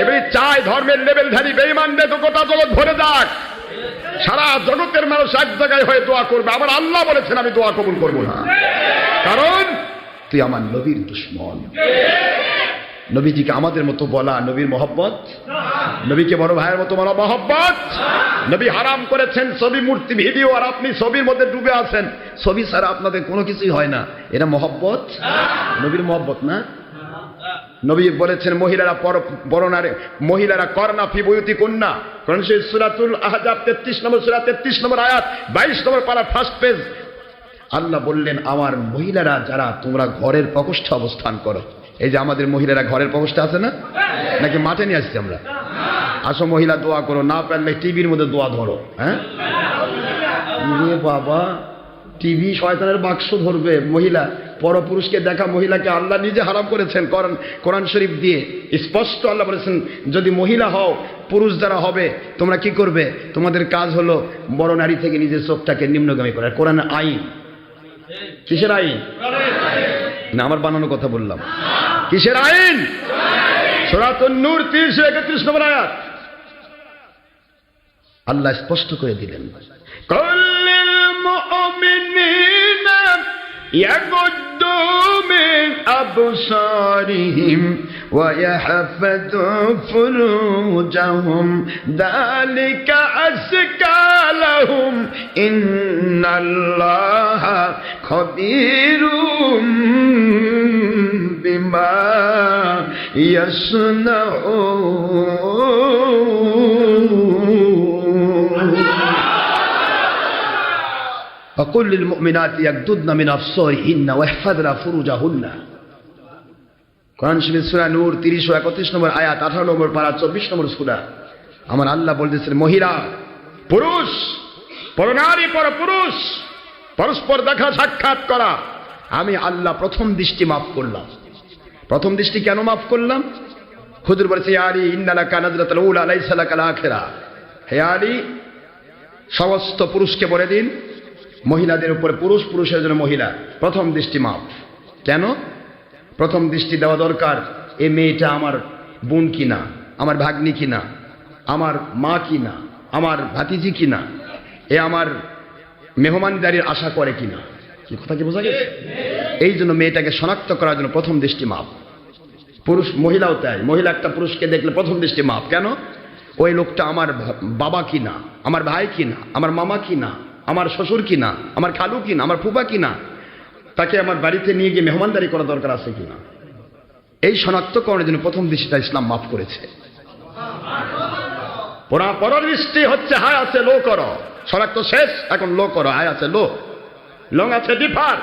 ইবলিস চায় ধর্মের লেভেলধারী বেঈমানদের গোটা জগৎ ভরে যাক, সারা জগতের মানুষ এক জায়গায় হয়ে দোয়া করবে। আমার আল্লাহ বলেছেন আমি দোয়া কবুল করব না, কারণ তুই আমার নবীর দুশমন। নবীজিকে আমাদের মতো বলা নবীর মহব্বত, নবীকে বড় ভাইয়ের মতো বলা মহব্বত। নবী হারাম করেছেন ছবি, মূর্তি, ভিডিও, আর আপনি ছবির মধ্যে ডুবে আছেন। ছবি ছাড়া আপনাদের কোনো কিছুই হয় না, এটা মহব্বত? নবীর মহব্বত না? নবী বলেছেন মহিলারা করনা ফি বুয়ুতিকুন্না, কোরআন শরীফ সূরাতুল আহজাব 33 নম্বর সূরা 33 নম্বর আয়াত 22 নম্বর পারা ফার্স্ট পেজ। আল্লাহ বললেন আমার মহিলারা যারা তোমরা ঘরের প্রকোষ্ঠে অবস্থান করো। এই যে আমাদের মহিলারা ঘরের প্রকোষ্ঠে আছে না, নাকি মাঠে নিয়ে আসছি আমরা? আসো মহিলা দোয়া করো, না পারলে টিভির মধ্যে দোয়া ধরো। হ্যাঁ বাবা, টিভি শয়তানের বাক্স ধরবে, মহিলা পরপুরুষকে দেখা মহিলাকে আল্লাহ নিজে হারাম করেছেন কোরআন শরীফ দিয়ে স্পষ্ট আল্লাহ বলেছেন, যদি মহিলা হও, পুরুষ যারা হবে, তোমরা কি করবে? তোমাদের কাজ হলো বড় নারী থেকে নিজের চোখটাকে নিম্নগামী করা। কোরআন আইন। কিসের আইন? না, আমার বানানো কথা বললাম। কিসের আইন? সূরাতুন নূর ৩৩১ নম্বর আয়াত আল্লাহ স্পষ্ট করে দিলেন, কুল্লিল মুমিনিনা ইয়াগুদ্দু মিন আবসারিহিম ওয়া ইয়াহফাযু ফুরুজাহুম যালিকা আযকা লাহুম ইন্নাল্লাহা খাবীরুম বিমা ইয়াসনাউন। وقل للمؤمنات يغضضن من أبصارهن ويحفظن فروجهن। কোরআন শরীফ সূরা নূর 30 ও 31 নম্বর আয়াত, 18 নম্বর পারা, 24 নম্বর সূরা। আমার আল্লাহ বলতেছেন, মহিলা পুরুষ, পরনারী পরপুরুষ পরস্পর দেখা সাক্ষাৎ করা আমি আল্লাহ প্রথম দৃষ্টি মাফ করলাম। প্রথম দৃষ্টি কেন মাফ করলাম? হুজুর বলেছে, ইয়া আলী ইন্নালাকা নাজরাতুল উলা লাইসা লাকাল আখিরা। হে আলী, সমস্ত পুরুষকে বলে দিন, মহিলাদের উপরে পুরুষ, পুরুষের জন্য মহিলা। প্রথম দৃষ্টি মাফ। কেন প্রথম দৃষ্টি দেওয়া দরকার? এই মেয়েটা আমার বোন কিনা, আমার ভাগ্নি কিনা, আমার মা কিনা, আমার ভাতিজি কিনা, এ আমার মেহমানদারির আশা করে কিনা। কি কথা কি বোঝা গেছে? এই জন্য মেয়েটাকে শনাক্ত করার জন্য প্রথম দৃষ্টি মাপ। পুরুষ মহিলাও তাই, মহিলা একটা পুরুষকে দেখলে প্রথম দৃষ্টি মাপ। কেন? ওই লোকটা আমার বাবা কিনা, আমার ভাই কিনা, আমার মামা কিনা, আমার শ্বশুর কিনা, আমার খালু কিনা, আমার ফুপা কিনা, তাকে আমার বাড়িতে নিয়ে গিয়ে মেহমানদারি করা দরকার আছে কিনা। এই শনাক্তকরণের জন্য প্রথম দৃষ্টিটা ইসলাম মাফ করেছে। পরদৃষ্টি হচ্ছে হায় আছে লো করো, শনাক্ত শেষ, এখন লো করো, হায় আছে লো, লং আছে ডিফার,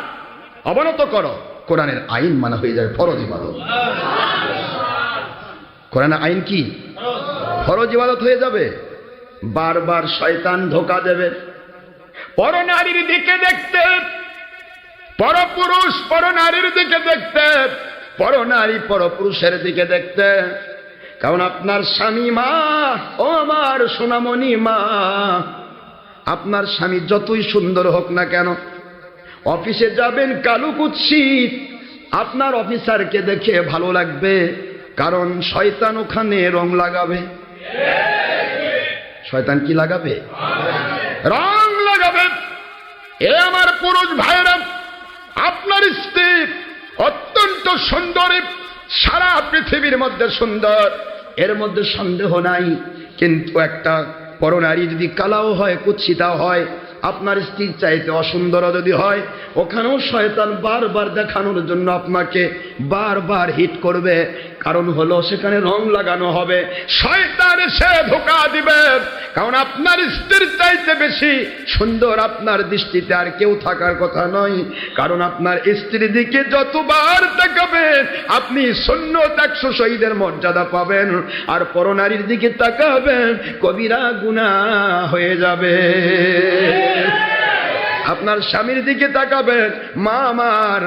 অবনত করো। কোরআনের আইন মানা হয়ে যাবে ফরজ ইবাদত। কোরআনের আইন কি? ফরজ ইবাদত হয়ে যাবে। বারবার শয়তান ধোঁকা দেবে। পরনারীর দিকে দেখতে, পরপুরুষ পরনারীর দিকে দেখতে, পরনারী পরপুরুষের দিকে দেখতে। কারণ আপনার স্বামী মা, ও আমার সোনামণি মা, আপনার স্বামী যতই সুন্দর হোক না কেন, অফিসে যাবেন কালো কুৎসিত, আপনার অফিসারকে দেখে ভালো লাগবে, কারণ শয়তান ওখানে রং লাগাবে। শয়তান কি লাগাবে? রং লাগাবে। এ আমার পুরুষ ভাইরা, আপনার স্ত্রী অত্যন্ত সুন্দরী, সারা পৃথিবীর মধ্যে সুন্দর, এর মধ্যে সন্দেহ নাই। কিন্তু একটা পরনারী যদি কালাও হয়, কুৎসিতাও হয়, আপনার স্ত্রীর চাইতে অসুন্দর যদি হয়, ওখানেও শয়তান বারবার দেখানোর জন্য আপনাকে বারবার হিট করবে। কারণ হলো সেখানে রং লাগানো হবে, শয়তান সে ধোঁকা দিবে। কারণ আপনার স্ত্রীর চাইতে বেশি সুন্দর আপনার দৃষ্টিতে আর কেউ থাকার কথা নয়। কারণ আপনার স্ত্রীর দিকে যতবার তাকাবেন আপনি সুন্নত 100 শহীদের মর্যাদা পাবেন, আর পরনারীর দিকে তাকাবেন কবিরা গুনাহ হয়ে যাবে। আপনার স্বামীর দিকে তাকাবেন, মা আমার,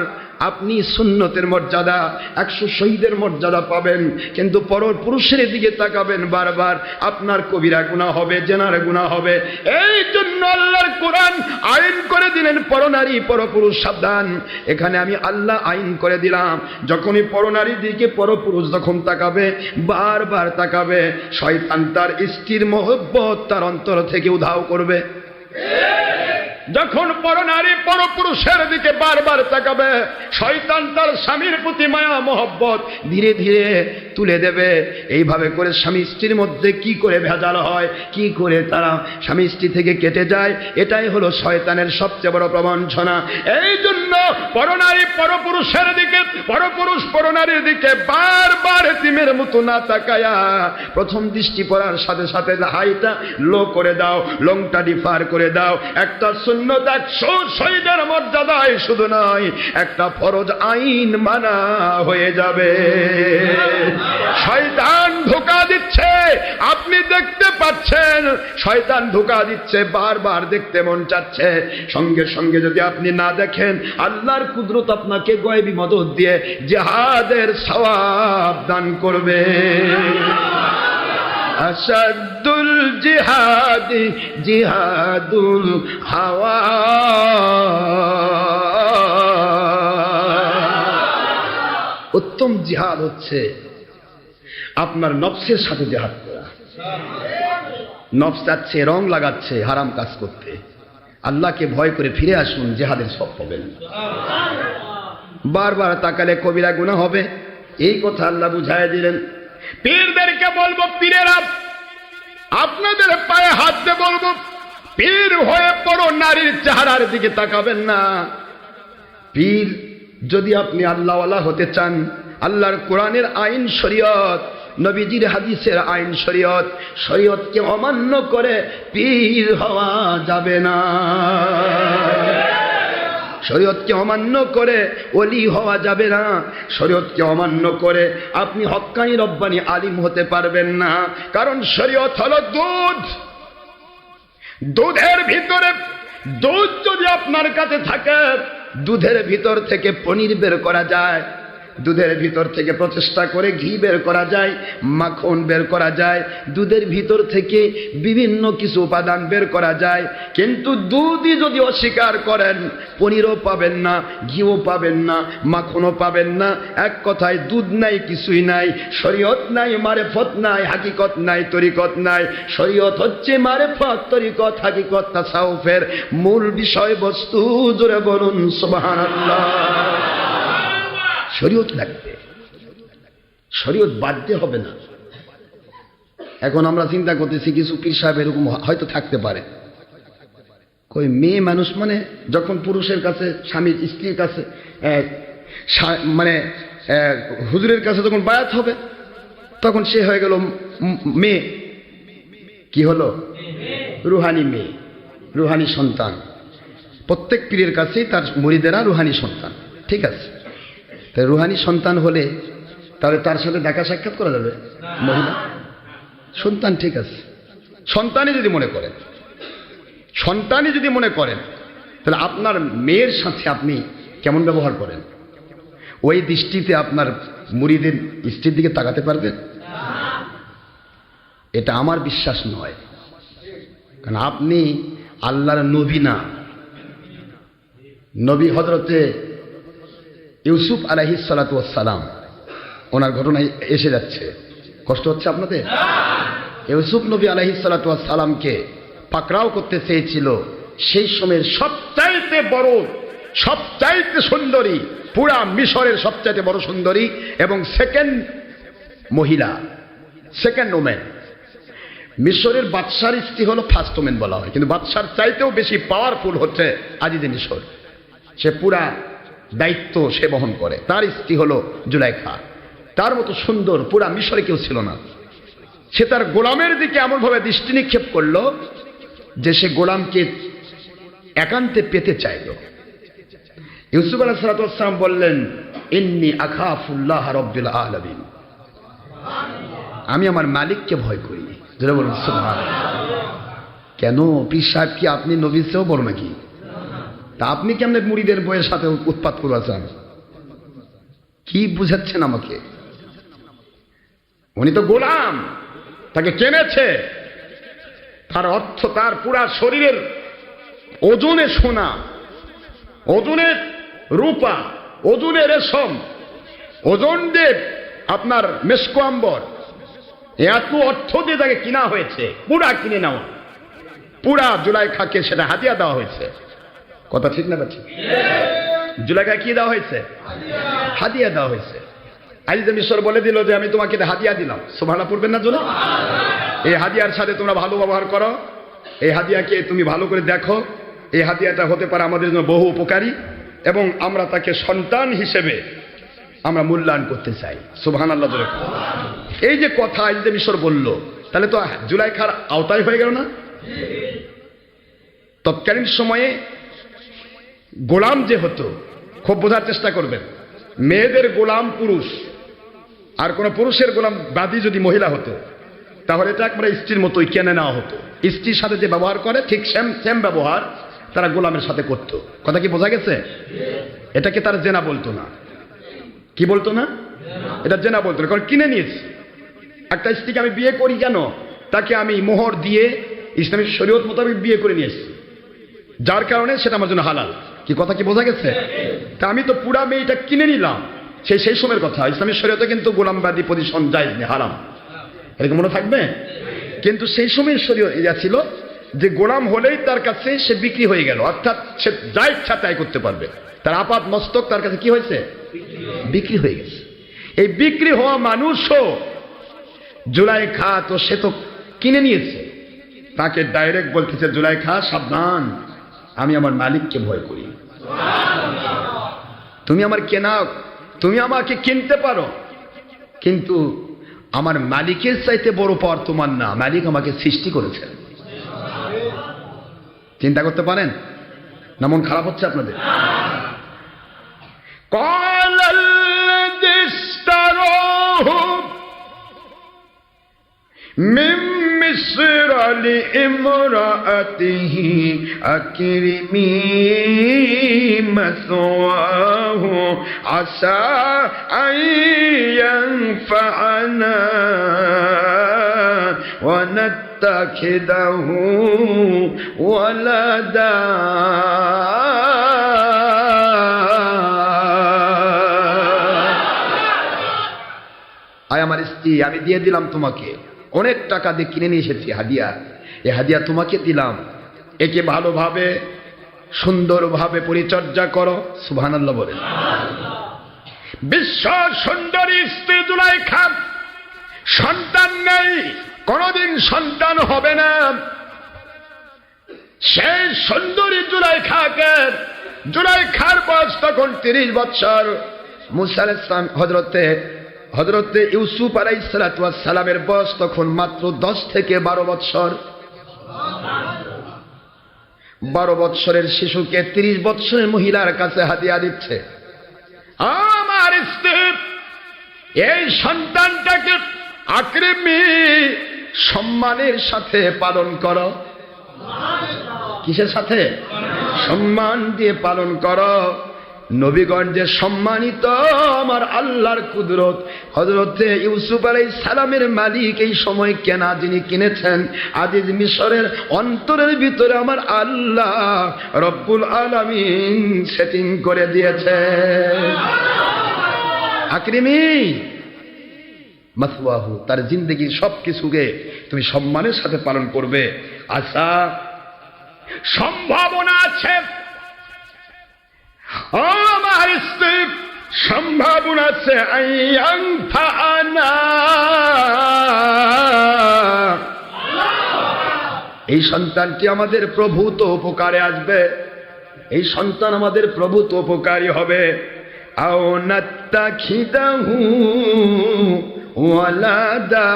আপনি সুন্নতের মর্যাদা 100 শহীদের মর্যাদা পাবেন। কিন্তু পর পুরুষের দিকে তাকাবেন বারবার, আপনার কবিরা গুনাহ হবে, জেনার গুনাহ হবে। এই জন্য আল্লাহর কোরআন আইন করে দিলেন, পরনারী পরপুরুষ সাবধান। এখানে আমি আল্লাহ আইন করে দিলাম, যখনই পরনারীর দিকে পরপুরুষ যখন তাকাবে, বারবার তাকাবে, শয়তান তার স্ত্রীর মহব্বত তার অন্তর থেকে উধাও করবে। যখন পরনারী পরপুরুষের দিকে বারবার তাকাবে, শয়তান তার স্বামীর প্রতি মায়া মহব্বত ধীরে ধীরে তুলে দেবে। এইভাবে করে স্বামী স্ত্রীর মধ্যে কি করে ভেজাল হয়, কি করে তারা স্বামী স্ত্রী থেকে কেটে যায়, এটাই হলো শয়তানের সবচেয়ে বড় প্রবঞ্চনা। এই জন্য পরনারী পরপুরুষের দিকে, পরপুরুষ পরনারীর দিকে বারবার এতিমের মতো না তাকায়া প্রথম দৃষ্টি পড়ার সাথে সাথে হাইটা লো করে দাও, লংটা ডিফার করে দাও। একটা সুন্নত 100 শহীদের মর্যাদায় শুধু নয়, একটা ফরজ আইন মানা হয়ে যাবে। শয়তান ধোঁকা দিচ্ছে, আপনি দেখতে পাচ্ছেন শয়তান ধোঁকা দিচ্ছে, বারবার দেখতে মন চাচ্ছে, সঙ্গে সঙ্গে যদি আপনি না দেখেন আল্লাহর কুদরত আপনাকে গয়বী মদদ দিয়ে জিহাদের সওয়াব দান করবে। আসাদুল জিহাদি জিহাদুল হাওয়া, উত্তম জিহাদ হচ্ছে আপনার নফসের সাথে জিহাদ করা। নফস যাচ্ছে, রং লাগাচ্ছে হারাম কাজ করতে, আল্লাহকে ভয় করে ফিরে আসুন, জিহাদের সব পাবেন। বারবার তাকালে কবিরা গুনাহ হবে, এই কথা আল্লাহ বুঝায় দিলেন। পীরদেরকে বলবো, পীরেরা আপনাদের পায়ে হাত দিয়ে বলবো, পীর হয়ে পড়ো, নারীর চেহারার দিকে তাকাবেন না। পীর যদি আপনি আল্লাহওয়ালা হতে চান, আল্লাহর কোরআনের আইন শরীয়ত, নবীজির হাদিসের আইন শরীয়ত, শরীয়তকে অমান্য করে পীর হওয়া যাবে না। শরীয়তকে অমান্য করে ওলি হওয়া যাবে না। শরীয়তকে অমান্য করে আপনি হক্কানি রব্বানি আলিম হতে পারবেন না। কারণ শরীয়ত হলো দুধ, দুধের ভিতরে দুধ যদি আপনার কাছে থাকে, দুধের ভিতর থেকে পনির বের করা যায়, দুধের ভিতর থেকে প্রচেষ্টা করে ঘি বের করা যায়, মাখন বের করা যায়, দুধের ভিতর থেকে বিভিন্ন কিছু উপাদান বের করা যায়। কিন্তু দুধই যদি অস্বীকার করেন, পনিরও পাবেন না, ঘিও পাবেন না, মাখনও পাবেন না। এক কথায় দুধ নাই, কিছুই নাই। শরীয়ত নাই, মারেফত নাই, হাকিকত নাই, তরিকত নাই। শরীয়ত হচ্ছে মারেফত, তরিকত, হাকিকত, তাসাউফের মূল বিষয়বস্তু। জোরে বলুন সুবহানাল্লাহ। শরীয়ত লাগবে, শরীয়ত বাদ দিয়ে হবে না। এখন আমরা চিন্তা করতেছি কিছু পীর সাহেব এরকম হয়তো থাকতে পারে, কই মেয়ে মানুষ মানে যখন পুরুষের কাছে, স্বামীর স্ত্রীর কাছে, মানে হুজুরের কাছে যখন বায়াত হবে, তখন সে হয়ে গেল মেয়ে। কি হলো? রুহানি মেয়ে, রুহানি সন্তান। প্রত্যেক পীরের কাছেই তার মুরিদেরা রুহানি সন্তান, ঠিক আছে। তাই রুহানি সন্তান হলে তাহলে তার সাথে দেখা সাক্ষাৎ করা যাবে? মহিলা সন্তান, ঠিক আছে। সন্তানই যদি মনে করেন, সন্তানই যদি মনে করেন, তাহলে আপনার মেয়ের সাথে আপনি কেমন ব্যবহার করেন? ওই দৃষ্টিতে আপনার মুরিদের স্ত্রীর দিকে তাকাতে পারবেন? এটা আমার বিশ্বাস নয়। কারণ আপনি আল্লাহর নবী না। নবী হযরতে ইউসুফ আলাইহিস সালাতু ওয়াস সালাম, ওনার ঘটনায় এসে যাচ্ছে। কষ্ট হচ্ছে আপনাদের? ইউসুফ নবী আলাইহিস সালাতু ওয়াস সালামকে পাকড়াও করতে চেয়েছিল। সেই সময়ের সবচাইতে বড়, সবচাইতে সুন্দরী, পুরা মিশরের সবচাইতে বড় সুন্দরী এবং সেকেন্ড মহিলা, সেকেন্ড ওমেন। মিশরের বাদশার স্ত্রী হলো ফার্স্ট ওমেন বলা হয়, কিন্তু বাদশার চাইতেও বেশি পাওয়ারফুল হচ্ছে আজিজে মিশর। সে পুরা দায়িত্ব সে বহন করে। তার স্ত্রী হলো জুলাইখা। তার মতো সুন্দর পুরা মিশরে কেউ ছিল না। সে তার গোলামের দিকে এমনভাবে দৃষ্টি নিক্ষেপ করলো যে সে গোলামকে একান্তে পেতে চাইল। ইউসুফ আলাইহিস সালাতু ওয়াস সালাম বললেন, ইন্নী আখাফুল্লাহ রাব্বিল আলামিন, আমি আমার মালিককে ভয় করি। যারা বলুন সুবহানাল্লাহ। কেন পীর সাহেব কি আপনি নবীর চেয়েও বড় নাকি? তা আপনি কেমনে মুরিদের বইয়ের সাথে উৎপাত করছেন? কি বুঝাচ্ছেন আমাকে? উনি তো গোলাম, তাকে কেনেছে। তার অর্থ তার পুরা শরীরের ওজনে সোনা, ওজনে রূপা, ওজনে রেশম, ওজন দিয়ে আপনার মেশকো আম্বর, এত অর্থ দিয়ে তাকে কিনা হয়েছে। পুরা কিনে নেওয়া, পুরা জুলাইখাকে সেটা হাদিয়া দেওয়া হয়েছে। কথা ঠিক না? ঠিক। জুলাইখা কি দেওয়া হয়েছে? হাদিয়া দেওয়া হয়েছে। আজিজে মিশর বলে দিল যে আমি তোমাকে হাদিয়া দিলাম। সুবহানাল্লাহ পড়বেন না জোরে? এই হাদিয়ার সাথে তোমরা ভালো ব্যবহার করো, এই হাদিয়াকে তুমি ভালো করে দেখো। এই হাদিয়াটা হতে পারে আমাদের জন্য বহু উপকারী এবং আমরা তাকে সন্তান হিসেবে আমরা মূল্যায়ন করতে চাই। সুবহানাল্লাহ জোরে। এই যে কথা আজিজে মিশর বলল, তাহলে তো জুলাইখার আওতায় হয়ে গেল না? তৎকালীন সময়ে গোলাম যে হতো, খুব বোঝার চেষ্টা করবেন, মেয়েদের গোলাম পুরুষ, আর কোনো পুরুষের গোলাম বাদী যদি মহিলা হতো তাহলে এটা একবারে স্ত্রীর মতোই কেনে নেওয়া হতো। স্ত্রীর সাথে যে ব্যবহার করে ঠিক সেম ব্যবহার তারা গোলামের সাথে করত। কথা কি বোঝা গেছে? এটাকে তারা জেনা বলতো না। কি বলতো না? এটা জেনা বলতো না, কারণ কিনে নিয়েছি। একটা স্ত্রীকে আমি বিয়ে করি কেন? তাকে আমি মোহর দিয়ে ইসলামী শরীয়ত মোতাবেক বিয়ে করে নিয়ে এসেছি, যার কারণে সেটা আমার জন্য হালাল। কি কথা কি বোঝা গেছে? তা আমি তো পুরা মেয়েটা কিনে নিলাম, সেই সময়ের কথা। ইসলামী শরীয়তে কিন্তু গোলামবাদী পজিশন জায়েজ নেই, হারাম। এরকম মনে থাকবে। কিন্তু সেই সময়ের শরীয়ত ইয়া ছিল যে গোলাম হলেই তার কাছে সে বিক্রি হয়ে গেল, অর্থাৎ সে যা ইচ্ছা তাই করতে পারবে। তার আপাত মস্তক তার কাছে কি হয়েছে? বিক্রি হয়ে গেছে। এই বিক্রি হওয়া মানুষও জুলাইখা তো সে তো কিনে নিয়েছে, তাকে ডাইরেক্ট বলতেছে জুলাইখা সাবধান, আমি আমার মালিককে ভয় করি। তুমি আমার কেনা, তুমি আমাকে কিনতে পারো, কিন্তু আমার মালিকের চাইতে বড় পাওয়ার তোমার না। মালিক আমাকে সৃষ্টি করেছেন। চিন্তা করতে পারেন না? মন খারাপ হচ্ছে আপনাদের? من مصر لامرأته أكرمي مثواه عسى أن ينفعنا ونتخذه ولدا। আয় আমার স্ত্রী, আমি দিয়ে দিলাম তোমাকে, অনেক টাকা দিয়ে কিনে নিয়ে এসেছি হাদিয়া। এই হাদিয়া তোমাকে দিলাম, একে ভালোভাবে সুন্দরভাবে পরিচর্যা করো। সুবহানাল্লাহ বলেন। বিশ্ব সুন্দরী স্ত্রী জুলাইখা, সন্তান নেই, কোনদিন সন্তান হবে না। সেই সুন্দরী জুলাইখার বয়স তখন 30 বছর। মুসা আলাইহিস সালাম হযরতে ইউসুফ আলাইহিস সালাতু ওয়াস সালামের বয়স তখন মাত্র 10 থেকে 12 বছর। 12 বছরের শিশুকে 30 বছরের মহিলার কাছে হাদিয়া দিচ্ছে। আমার স্ত্রী, এই সন্তানটাকে আকরিমি, সম্মানের সাথে পালন করো। কিসের সাথে? সম্মান দিয়ে পালন করো। নবীগণ যে সম্মানিত, আমার আল্লাহর কুদরত। হযরতে ইউসুফ আলাইহিস সালামের মালিক এই সময় কেনা, যিনি কিনেছেন আজিজ মিশরের অন্তরের ভিতরে আমার আল্লাহ রব্বুল আলামিন সেটিং করে দিয়েছে। আকরিমি মাসওয়াহু, তার জিন্দেগির সবকিছুকে তুমি সম্মানের সাথে পালন করবে। আশা, সম্ভাবনা আছে, আমার স্ত্রী, সম্ভাবনা আছে। এই সন্তানটি আমাদের প্রভূত উপকারে আসবে, এই সন্তান আমাদের প্রভূত উপকারী হবে। আও নাত্তাখিদাহু ওয়ালাদা,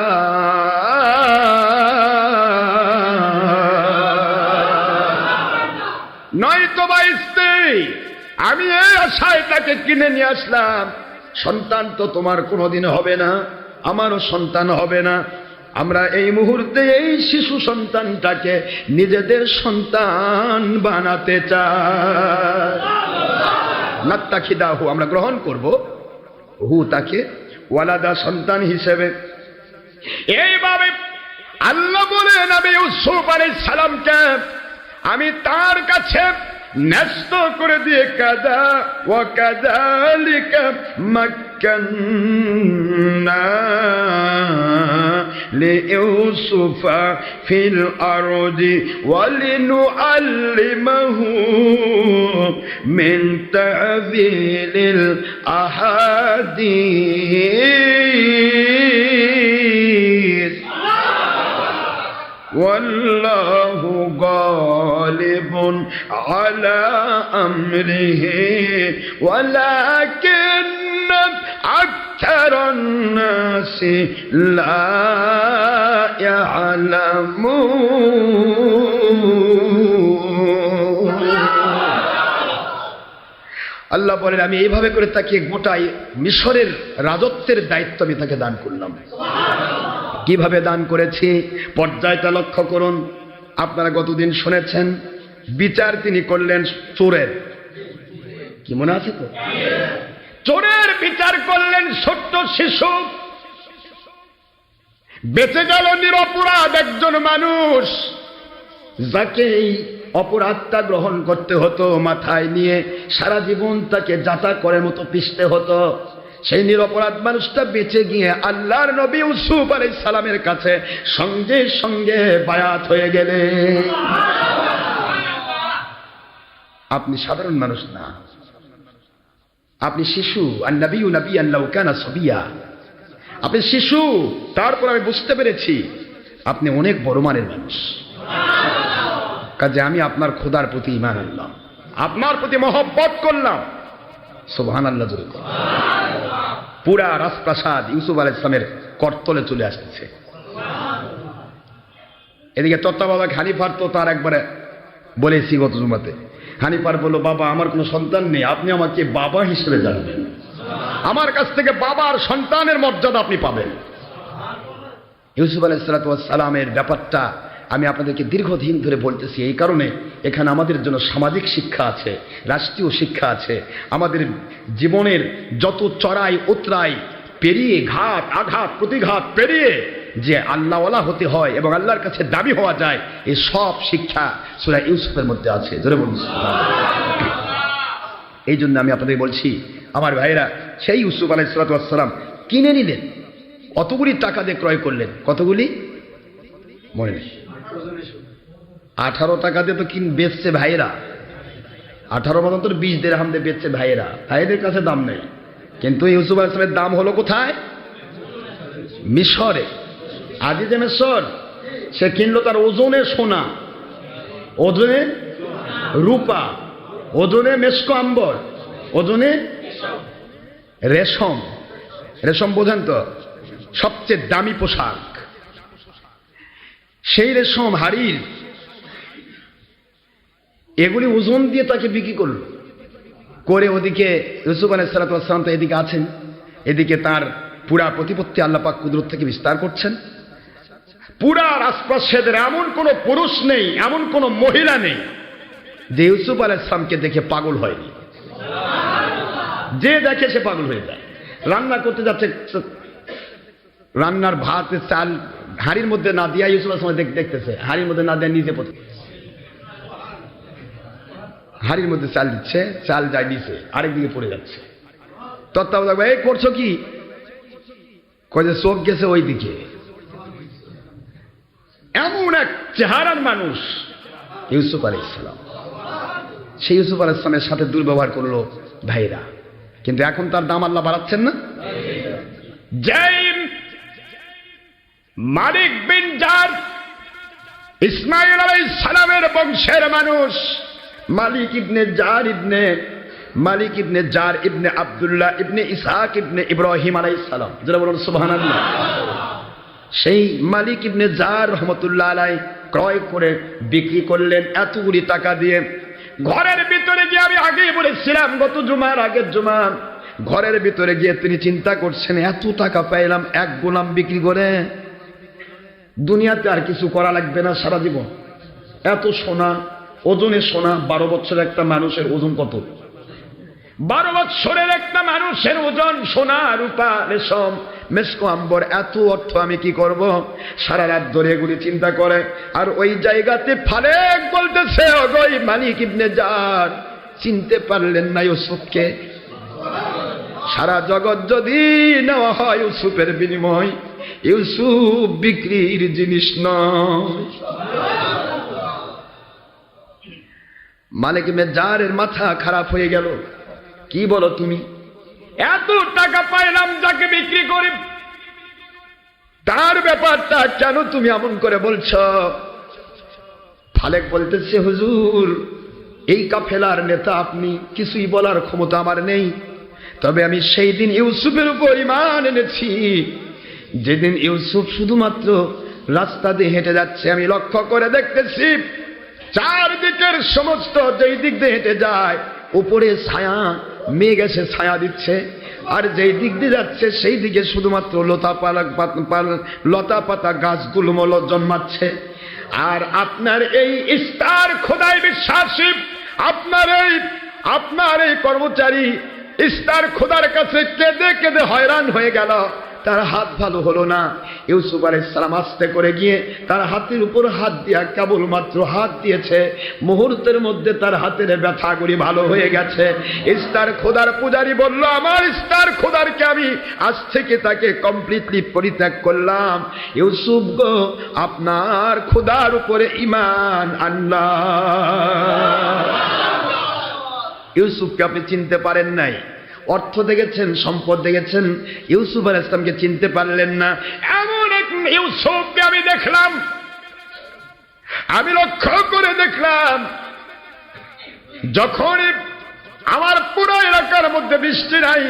নয়তো বা স্ত্রী, আমি এই আশায় তাকে কিনে নিয়ে আসলাম, সন্তান তো তোমার কোনোদিন হবে না, আমারও সন্তান হবে না। আমরা এই মুহূর্তে এই শিশু সন্তানটাকে নিজেদের সন্তান বানাতে চাই। নাত্তাখিদাহু, আমরা গ্রহণ করব হু, তাকে ওয়ালাদা, সন্তান হিসেবে। এইভাবে আল্লাহ বলে নবী ইউসুফ আলাইহিস সালামকে আমি তার কাছে ন্যস্ত করে দিয়ে কাদা ওয়া কাযালিকা মাক্কান্না লিইউসুফা ফিল আরদি ওয়ালিনুআল্লিমাহু মিন তা'বিলিল আহাদিস ওয়াল্লাহু গালিবুন আলা আমরিহি ওয়ালাকিন্না আকতারান নাসি লা ইয়ালামুন। আল্লাহ বলেন আমি এইভাবে করে তাকে গোটাই মিশরের রাজত্বের দায়িত্ব আমি তাকে দান করলাম। কিভাবে দান করেছি পর্যায়টা লক্ষ্য করুন। আপনারা গতদিন শুনেছেন বিচার তিনি করলেন চোরের, কি মনে আছে তো? চোরের বিচার করলেন ছোট্ট শিশু, বেঁচে গেল নিরপরাধ একজন মানুষ, যাকে এই অপরাধটা গ্রহণ করতে হতো, মাথায় নিয়ে সারা জীবন তাকে যাতা করে মতো পিষতে হতো। সেই নিরপরাধ মানুষটা বেঁচে গিয়ে আল্লাহর নবী ইউসুফ আলাইহিস সালামের কাছে সঙ্গে সঙ্গে বায়াত হয়ে গেলেন। আপনি সাধারণ মানুষ না, আপনি শিশু। আর নবিয়্যু নাবিয়্যান লাউ কানা সাবিয়্যা, আপনি শিশু। তারপর আমি বুঝতে পেরেছি আপনি অনেক বড় মানের মানুষ। কাজে আমি আপনার খোদার প্রতি ঈমান আনলাম, আপনার প্রতি মহব্বত করলাম। সুবহানাল্লাহ জোরে বলুন। পুরা রাজপ্রাসাদ ইউসুফ আলাইহিস সালামের করতলে চলে আসতেছে। এদিকে তত্ত্বাবধায়ক হানিফার তো তার একবারে বলেছি গত জুমাতে, হানিফার বলল বাবা আমার কোনো সন্তান নেই, আপনি আমাকে বাবা হিসেবে জানবেন, আমার কাছ থেকে বাবার সন্তানের মর্যাদা আপনি পাবেন। ইউসুফ আলাইহিস সালামের ব্যাপারটা আমি আপনাদেরকে দীর্ঘদিন ধরে বলতেছি এই কারণে, এখানে আমাদের জন্য সামাজিক শিক্ষা আছে, রাষ্ট্রীয় শিক্ষা আছে। আমাদের জীবনের যত চড়াই উতরাই পেরিয়ে, ঘাত আঘাত প্রতিঘাত পেরিয়ে যে আল্লাহওয়ালা হতে হয় এবং আল্লাহর কাছে দাবি হওয়া যায়, এই সব শিক্ষা সূরা ইউসুফের মধ্যে আছে। জোরে বলুন। এই জন্য আমি আপনাদের বলছি আমার ভাইরা, সেই ইউসুফ আলাইহিস সালাম কিনে নিলেন, কতগুলি টাকা দিয়ে ক্রয় করলেন, কতগুলি মনে নেই, 18 টাকা দিয়ে তো বেচছে ভাইয়েরা, 18 মতন তো 20 দিরহাম দিয়ে বেচছে ভাইয়েরা, ভাইদের কাছে দাম নেই। কিন্তু ইউসুফ আলাইহিস সালামের দাম হলো কোথায়? মিশরে, আজিজে মিশর। সে কিনলো তার ওজনে সোনা, ওজনে রূপা, ওজনে মেশক আম্বর, ওজনে রেশম। রেশম বোঝেন তো, সবচেয়ে দামি পোশাক। সেই রেশম, হাড়ির, এগুলি ওজন দিয়ে তাকে বিক্রি করল করে। ওদিকে ইউসুফ আলাইহিস সালাম তো এদিকে আছেন, এদিকে তার পুরা প্রতিপত্তি আল্লাহ পাক কুদরত থেকে বিস্তার করছেন। পুরা রাজপ্রাসাদের এমন কোন পুরুষ নেই, এমন কোন মহিলা নেই যে ইউসুফ আলাইহিস সালামকে দেখে পাগল হয়নি। যে দেখে সে পাগল হয়ে যায়। রান্না করতে যাচ্ছে, রান্নার ভাতের চাল হাড়ির মধ্যে না দিয়া ইউসুফ আলাইহিস সালাম দেখতেছে, হাড়ির মধ্যে না দেয়া নিজে পড়ে, হাড়ির মধ্যে চাল দিচ্ছে, চাল যায় নিচে, আরেকদিকে পড়ে যাচ্ছে। তত্ত্বাবধায়ক ভাই করছো কি? কয় যে চোখ গেছে ওই দিকে। এমন এক চেহারার মানুষ ইউসুফ আলাইহিস সালাম। সেই ইউসুফ আলাইহিস সালামের সাথে দুর্ব্যবহার করলো ভাইরা, কিন্তু এখন তার দাম আল্লাহ বাড়াচ্ছেন না। মালিক বিন জার ইসমাইল আলাইহিস সালামের বংশের মানুষ। মালিক ইবনে জার ইবনে আব্দুল্লাহ ইবনে ইসহাক ইবনে ইব্রাহিম আলাইহিস সালাম। যারা বলুন সুবহানাল্লাহ। সেই মালিক ইবনে জার রহমতুল্লাহ আলাইহি ক্রয় করে বিক্রি করলেন এতগুলি টাকা দিয়ে। ঘরের ভিতরে গিয়ে, আমি আগেই বলেছিলাম গত জুমার আগের জুমা, ঘরের ভিতরে গিয়ে তিনি চিন্তা করছেন এত টাকা পাইলাম এক গোলাম বিক্রি করে, দুনিয়াতে আর কিছু করা লাগবে না সারা জীবন। এত সোনা, ওজনে সোনা, 12 বছরের একটা মানুষের ওজন কত? 12 বছরের একটা মানুষের ওজন সোনা, রূপা, রেশম, মেশক আম্বর, এত অর্থ আমি কি করব? সারা রাত ধরে এগুলি চিন্তা করে। আর ওই জায়গাতে ফালেক বলতেছে, ওই মালিক ইবনে জার চিনতে পারলেন না ইউসুফকে। সারা জগৎ যদি নেওয়া হয় ইউসুফের বিনিময়, ইউসুফ বিক্রির জিনিস নয়। মালিক ইবনে জারের মাথা খারাপ হয়ে গেল। কি বলো তুমি? এত টাকা পাইলাম যাকে বিক্রি করি, তার ব্যাপারটা কেন তুমি এমন করে বলছ? ফালেক বলতেছে, হুজুর এই কাফেলার নেতা আপনি, কিছুই বলার ক্ষমতা আমার নেই। তবে আমি সেই দিন ইউসুফের উপর ঈমান এনেছি যেদিন ইউসুফ শুধুমাত্র রাস্তা দিয়ে হেঁটে যাচ্ছে। আমি লক্ষ্য করে দেখতেছি চারদিকের সমস্ত যেই দিক দিয়ে হেঁটে যায় উপরে ছায়া, মেঘ এসে ছায়া দিচ্ছে, আর যেই দিক দিয়ে যাচ্ছে সেই দিকে শুধুমাত্র লতা পাতা গাছগুলো জন্মাচ্ছে। আর আপনার এই ইস্তার খোদায় বিশ্বাসী আপনার এই কর্মচারী ইস্তার খোদার কাছে কেঁদে কেঁদে হয়রান হয়ে গেল, তার হাত ভালো হলো না। ইউসুফ আলাইহিস সালাম আস্তে করে গিয়ে তার হাতের উপর হাত দিয়া কেবলমাত্র হাত দিয়েছে, মুহূর্তের মধ্যে তার হাতের ব্যথাগুলি ভালো হয়ে গেছে। ইস্তার খোদার পূজারী বলল, আমার ইস্তার খোদারকে আমি আজ থেকে তাকে কমপ্লিটলি পরিত্যাগ করলাম। ইউসুফ গো, আপনার খোদার উপরে ঈমান আনলাম। ইউসুফকে আপনি চিনতে পারেন নাই, অর্থ দেখেছেন, সম্পদ দেখেছেন, ইউসুফ আলাইহিস সালামকে চিনতে পারলেন না। এমন এক ইউসুফকে আমি দেখলাম, আমি লক্ষ্য করে দেখলাম, যখন আমার পুরো এলাকার মধ্যে বৃষ্টি নাই,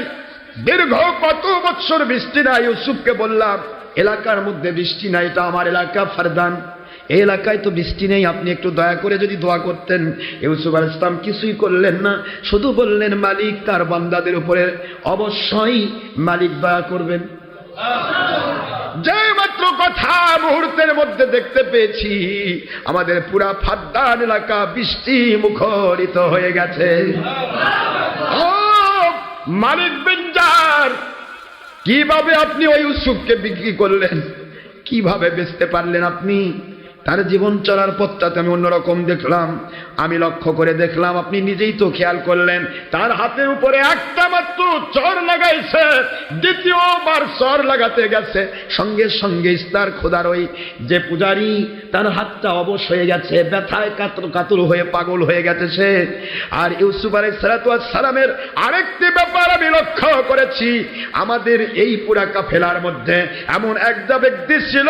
দীর্ঘ কত বছর বৃষ্টি নাই, ইউসুফকে বললাম এলাকার মধ্যে বৃষ্টি নাই, এটা আমার এলাকা ফারদান, এই এলাকায় তো বৃষ্টি নেই, আপনি একটু দয়া করে যদি দোয়া করতেন। ইউসুফ আলাইহিস সালাম কিছুই করলেন না, শুধু বললেন মালিক তার বান্দাদের উপরে অবশ্যই মালিক দয়া করবেন। যে মাত্র কথা মুহূর্তের মধ্যে দেখতে পেয়েছি আমাদের পুরা ফাদ্দান এলাকা বৃষ্টি মুখরিত হয়ে গেছে। ও মালিক বিনজার, কিভাবে আপনি ওই ইউসুফকে বিক্রি করলেন, কিভাবে বেচতে পারলেন আপনি? তার জীবন চলার পথটাতে আমি অন্যরকম দেখলাম, আমি লক্ষ্য করে দেখলাম, আপনি নিজেই তো খেয়াল করলেন, তার হাতের উপরে একটা মাত্র চর লাগাইছে, দ্বিতীয়বার চর লাগাতে গেছে, সঙ্গে সঙ্গে ইস্তার খোদার ওই যে পূজারী তার হাতটা অবশ হয়ে গেছে, ব্যথায় কাতর হয়ে পাগল হয়ে গেছে সে। আর ইউসুফ আলাইহিস সালামের আরেকটি ব্যাপার আমি লক্ষ্য করেছি, আমাদের এই পুরা কাফেলার মধ্যে এমন একটা ব্যক্তি ছিল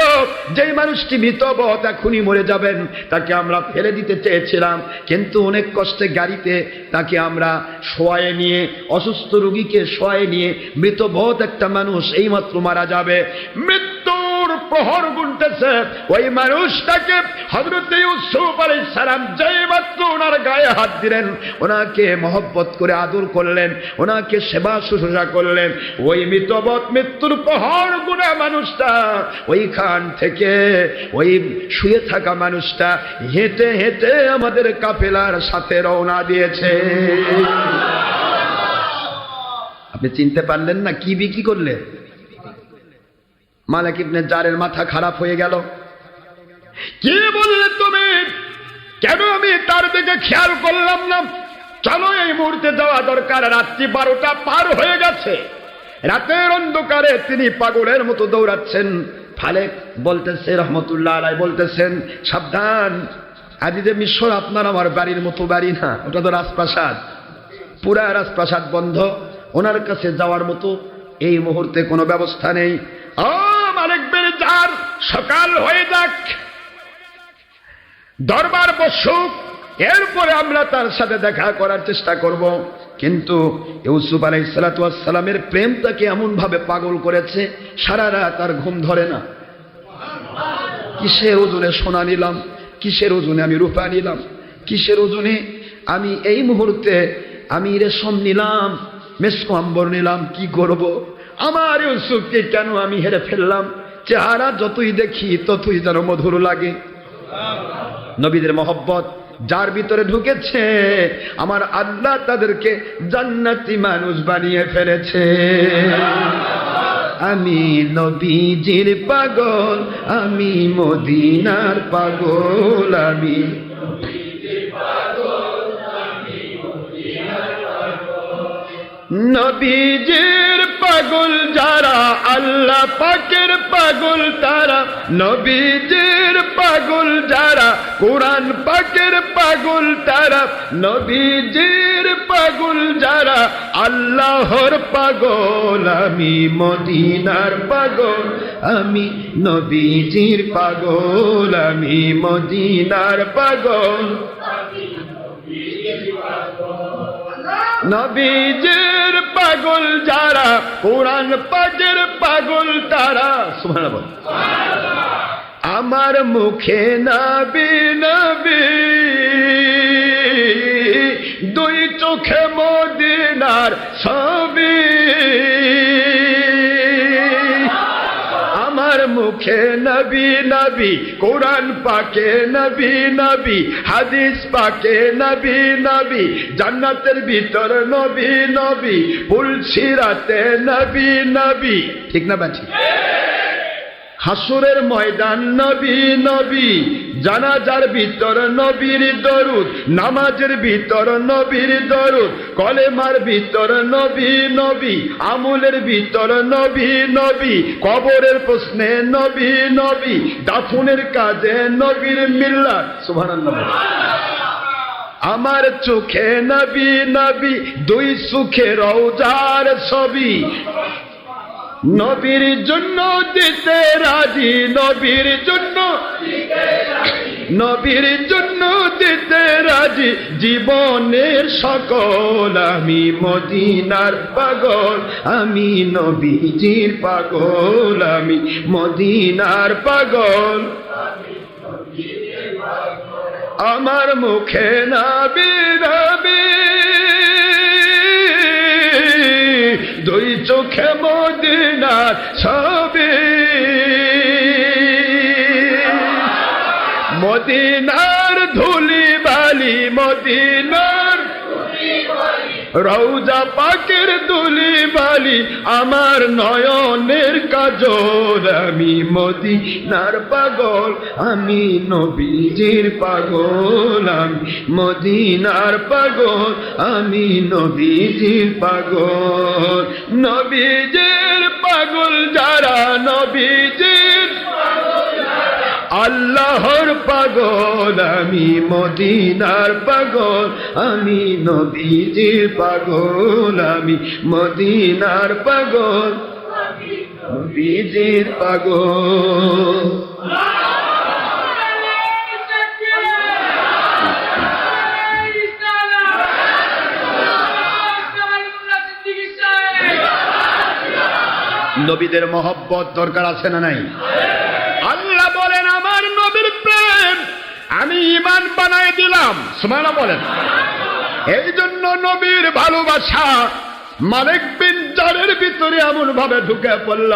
যেই মানুষটি মৃতবত এখনই মরে যাবেন, তাকে আমরা ফেলে দিতে চেয়েছিলাম, কিন্তু অনেক কষ্টে গাড়িতে তাকে আমরা শোয়ায়ে নিয়ে, অসুস্থ রোগীকে শোয়ায়ে নিয়ে, মৃতবত একটা মানুষ এইমাত্র মারা যাবে, মৃত্যুর প্রহর গুনতেছে, ওই মানুষটাকে হযরত ইউসুফ আলাইহিস সালাম যেই মাত্র ওনার গায়ে হাত দিলেন, ওনাকে মহব্বত করে আদর করলেন, ওনাকে সেবা শুশ্রূষা করলেন, ওই মৃতবত মৃত্যুর প্রহর গুনা মানুষটা ওইখান থেকে ওই শুয়ে থাকা মানুষটা হেঁটে হেঁটে আমাদের কাফেলার সাথে রওনা দিয়েছে। আপনি চিনতে পারলেন না? কি বিক্রি করলেন? মালিক ইবনে জারের মাথা খারাপ হয়ে গেল। কি বললে তুমি? কেন আমি তার দিকে খেয়াল করলাম না? চলো এই মুহূর্তে যাওয়া দরকার, রাত্রি 12টা পার হয়ে গেছে, রাতের অন্ধকারে তিনি পাগলের মতো দৌড়াচ্ছেন। ফালেক বলতেছে, রহমতুল্লাহ আলাইহি বলতেছেন, সাবধান, আজিজে মিশর আপনার আমার বাড়ির মতো বাড়ি না, ওটা তো রাজপ্রাসাদ, পুরা রাজপ্রাসাদ বন্ধ, ওনার কাছে যাওয়ার মতো এই মুহূর্তে কোনো ব্যবস্থা নেই। ও মালিক বিন জার, সকাল হয়ে যাক, দরবার বসুক, এরপরে আমরা তার সাথে দেখা করার চেষ্টা করব। কিন্তু ইউসুফ আলাইহিস সালামের প্রেম তাকে এমন ভাবে পাগল করেছে, সারা রাত আর ঘুম ধরে না। কিসের ওজনে সোনা নিলাম, কিসের ওজনে আমি রূপা নিলাম, কিসের ওজনে আমি এই মুহূর্তে আমি রেশম নিলাম, মেশক আম্বর নিলাম, কি করব? আমার ইউসুফকে কেন আমি হেরে ফেললাম? চেহারা যতই দেখি ততই যেন মধুর লাগে। নবীদের মহব্বত যার ভিতরে ঢুকেছে, আমার আল্লাহ তাদেরকে জান্নাতি মানুষ বানিয়ে ফেলেছে। আমি নবীজির পাগল, আমি মদিনার পাগল, আমি নবীজির পাগল যারা, আল্লাহ পাকের পাগল তারা, নবীজির পাগল যারা, কোরআন পাকের পাগল তারা, নবীজির পাগল যারা, আল্লাহর পাগল, আমি মদিনার পাগল, আমি নবীজির পাগল, আমি মদিনার পাগল, নবীজির পাগল যারা, কোরআন পাকের পাগল তারা। সুবহানাল্লাহ। আমার মুখে নবী নবী, দুই চোখে মদিনা মদিনার ছবি আমার মুখে নবী নবী, কোরআন পাকে নবী নবী, হাদিস পাকে নবী নবী, জান্নাতের ভিতর নবী নবী, পুলসিরাতে নবী নবী। ঠিক না বাছি? হাসরের ময়দান নবী নবী, জানাজার ভিতর নবীর দরুদ, নামাজের ভিতর নবীর দরুদ, কলেমার ভিতর নবী নবী, আমলের ভিতর নবী নবী, কবরের প্রশ্নে নবী নবী, দাফনের কাজে নবীর মিল্লাত। সুবহানাল্লাহ। আমার চোখে নবী নবী, দুই চোখে রওজার ছবি, নবীর জন্য দিতে রাজি, নবীর জন্য, নবীর জন্য দিতে রাজি জীবনের সকল। আমি মদিনার পাগল, আমি নবীজির পাগল, আমি মদিনার পাগল। আমার মুখে নবী নবী, দুই চোখে মদিনার ছবি, মদিনার ধুলি বালি, মদিনার রওজা পাকের ধুলি বালি, আমার নয়নের কাজল। আমি মদিনার পাগল, আমি নবীজির পাগল, আমি মদিনার পাগল, আমি নবীজির পাগল। নবীজির পাগল যারা, নবীজির আল্লাহর পাগল, আমি মদিনার পাগল, আমি নবীজির পাগল, আমি মদিনার পাগল, নবীজির পাগল। নবীদের মহব্বত দরকার আছে না নাই? আল্লাহ বলেন আমার নবীর প্রেম আমি ঈমান বানায় দিলাম। সুবহানাল্লাহ বলেন। এই জন্য নবীর ভালোবাসা মালিক বিন জারের ভিতরে এমন ভাবে ঢুকে পড়ল।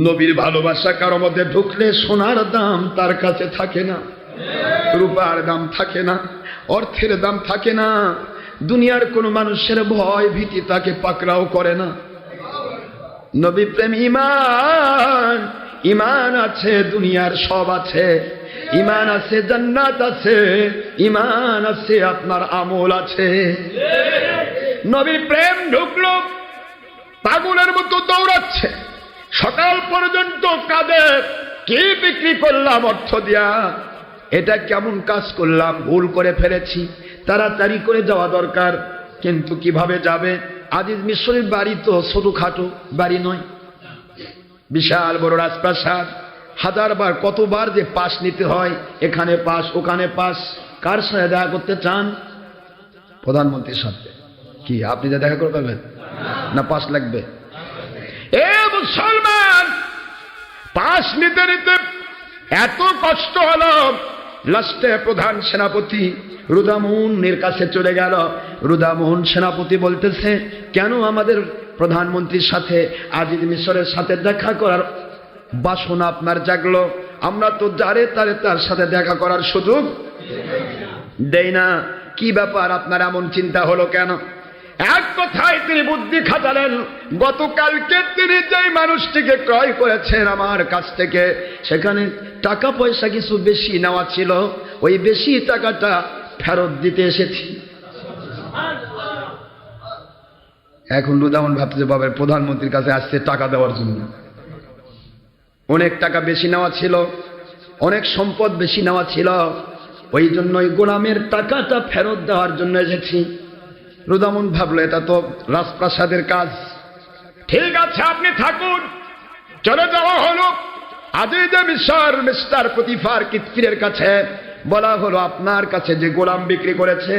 নবীর ভালোবাসা কারো মধ্যে ঢুকলে সোনার দাম তার কাছে থাকে না, রূপার দাম থাকে না, অর্থের দাম থাকে না, দুনিয়ার কোন মানুষের ভয় ভীতি তাকে পাকড়াও করে না। নবী প্রেম ঈমান, ঈমান আছে দুনিয়ার সব আছে, ঈমান আছে জান্নাত আছে, ঈমান আছে আপনার আমল আছে। নবী প্রেম ঢুকলো, পাগলের মতো দৌড়াচ্ছে, সকাল পর্যন্ত কাঁদে, কি বিক্রি করলাম অর্থ দিয়া, এটা কেমন কাজ করলাম, ভুল করে ফেলেছি, তাড়াতাড়ি করে যাওয়া দরকার। কিন্তু কিভাবে যাবে? আজিজ মিশরের বাড়ি তো ছোটখাটো বাড়ি নয়, বিশাল বড় রাজপ্রাসাদ, হাজারবার কতবার যে পাস নিতে হয়, এখানে পাস ওখানে পাস। কার সাথে দেখা করতে চান? প্রধানমন্ত্রীর সাথে। কি আপনি যা দেখা করে পাবেন না পাস লাগবে? এ মুসলমান, পাস নিতে নিতে এত কষ্ট হলো, লাস্টে প্রধান সেনাপতি রুদামুনের কাছে চলে গেল। রুদামুন সেনাপতি বলতেছে, কেন আমাদের প্রধানমন্ত্রীর সাথে আজিজ মিশরের সাথে দেখা করার বাসনা আপনার জাগলো? আমরা তো যারে তারে তার সাথে দেখা করার সুযোগ দেই না। কি ব্যাপার, আপনার এমন চিন্তা হলো কেন? এক কথায় তিনি বুদ্ধি খাটালেন। গতকালকে তিনি যেই মানুষটিকে ক্রয় করেছেন আমার কাছ থেকে, সেখানে টাকা পয়সা কিছু বেশি নেওয়া ছিল, ওই বেশি টাকাটা ফেরত দিতে এসেছি। এখন রুদামন ভাবছে বাবার প্রধানমন্ত্রীর কাছে আসছে টাকা দেওয়ার জন্য। অনেক টাকা বেশি নেওয়া ছিল, অনেক সম্পদ বেশি নেওয়া ছিল, ওই জন্য ওই গোলামের টাকাটা ফেরত দেওয়ার জন্য এসেছি। রুদামন ভাবলো এটা তো রাজপ্রাসাদের কাজ। ঠিক আছে আপনি থাকুন। চলে যাওয়া হলো আজিজ মিশর মিস্টার পতিফার কিতফিরের কাছে। বলা হলো আপনার কাছে যে গোলাম বিক্রি করেছে,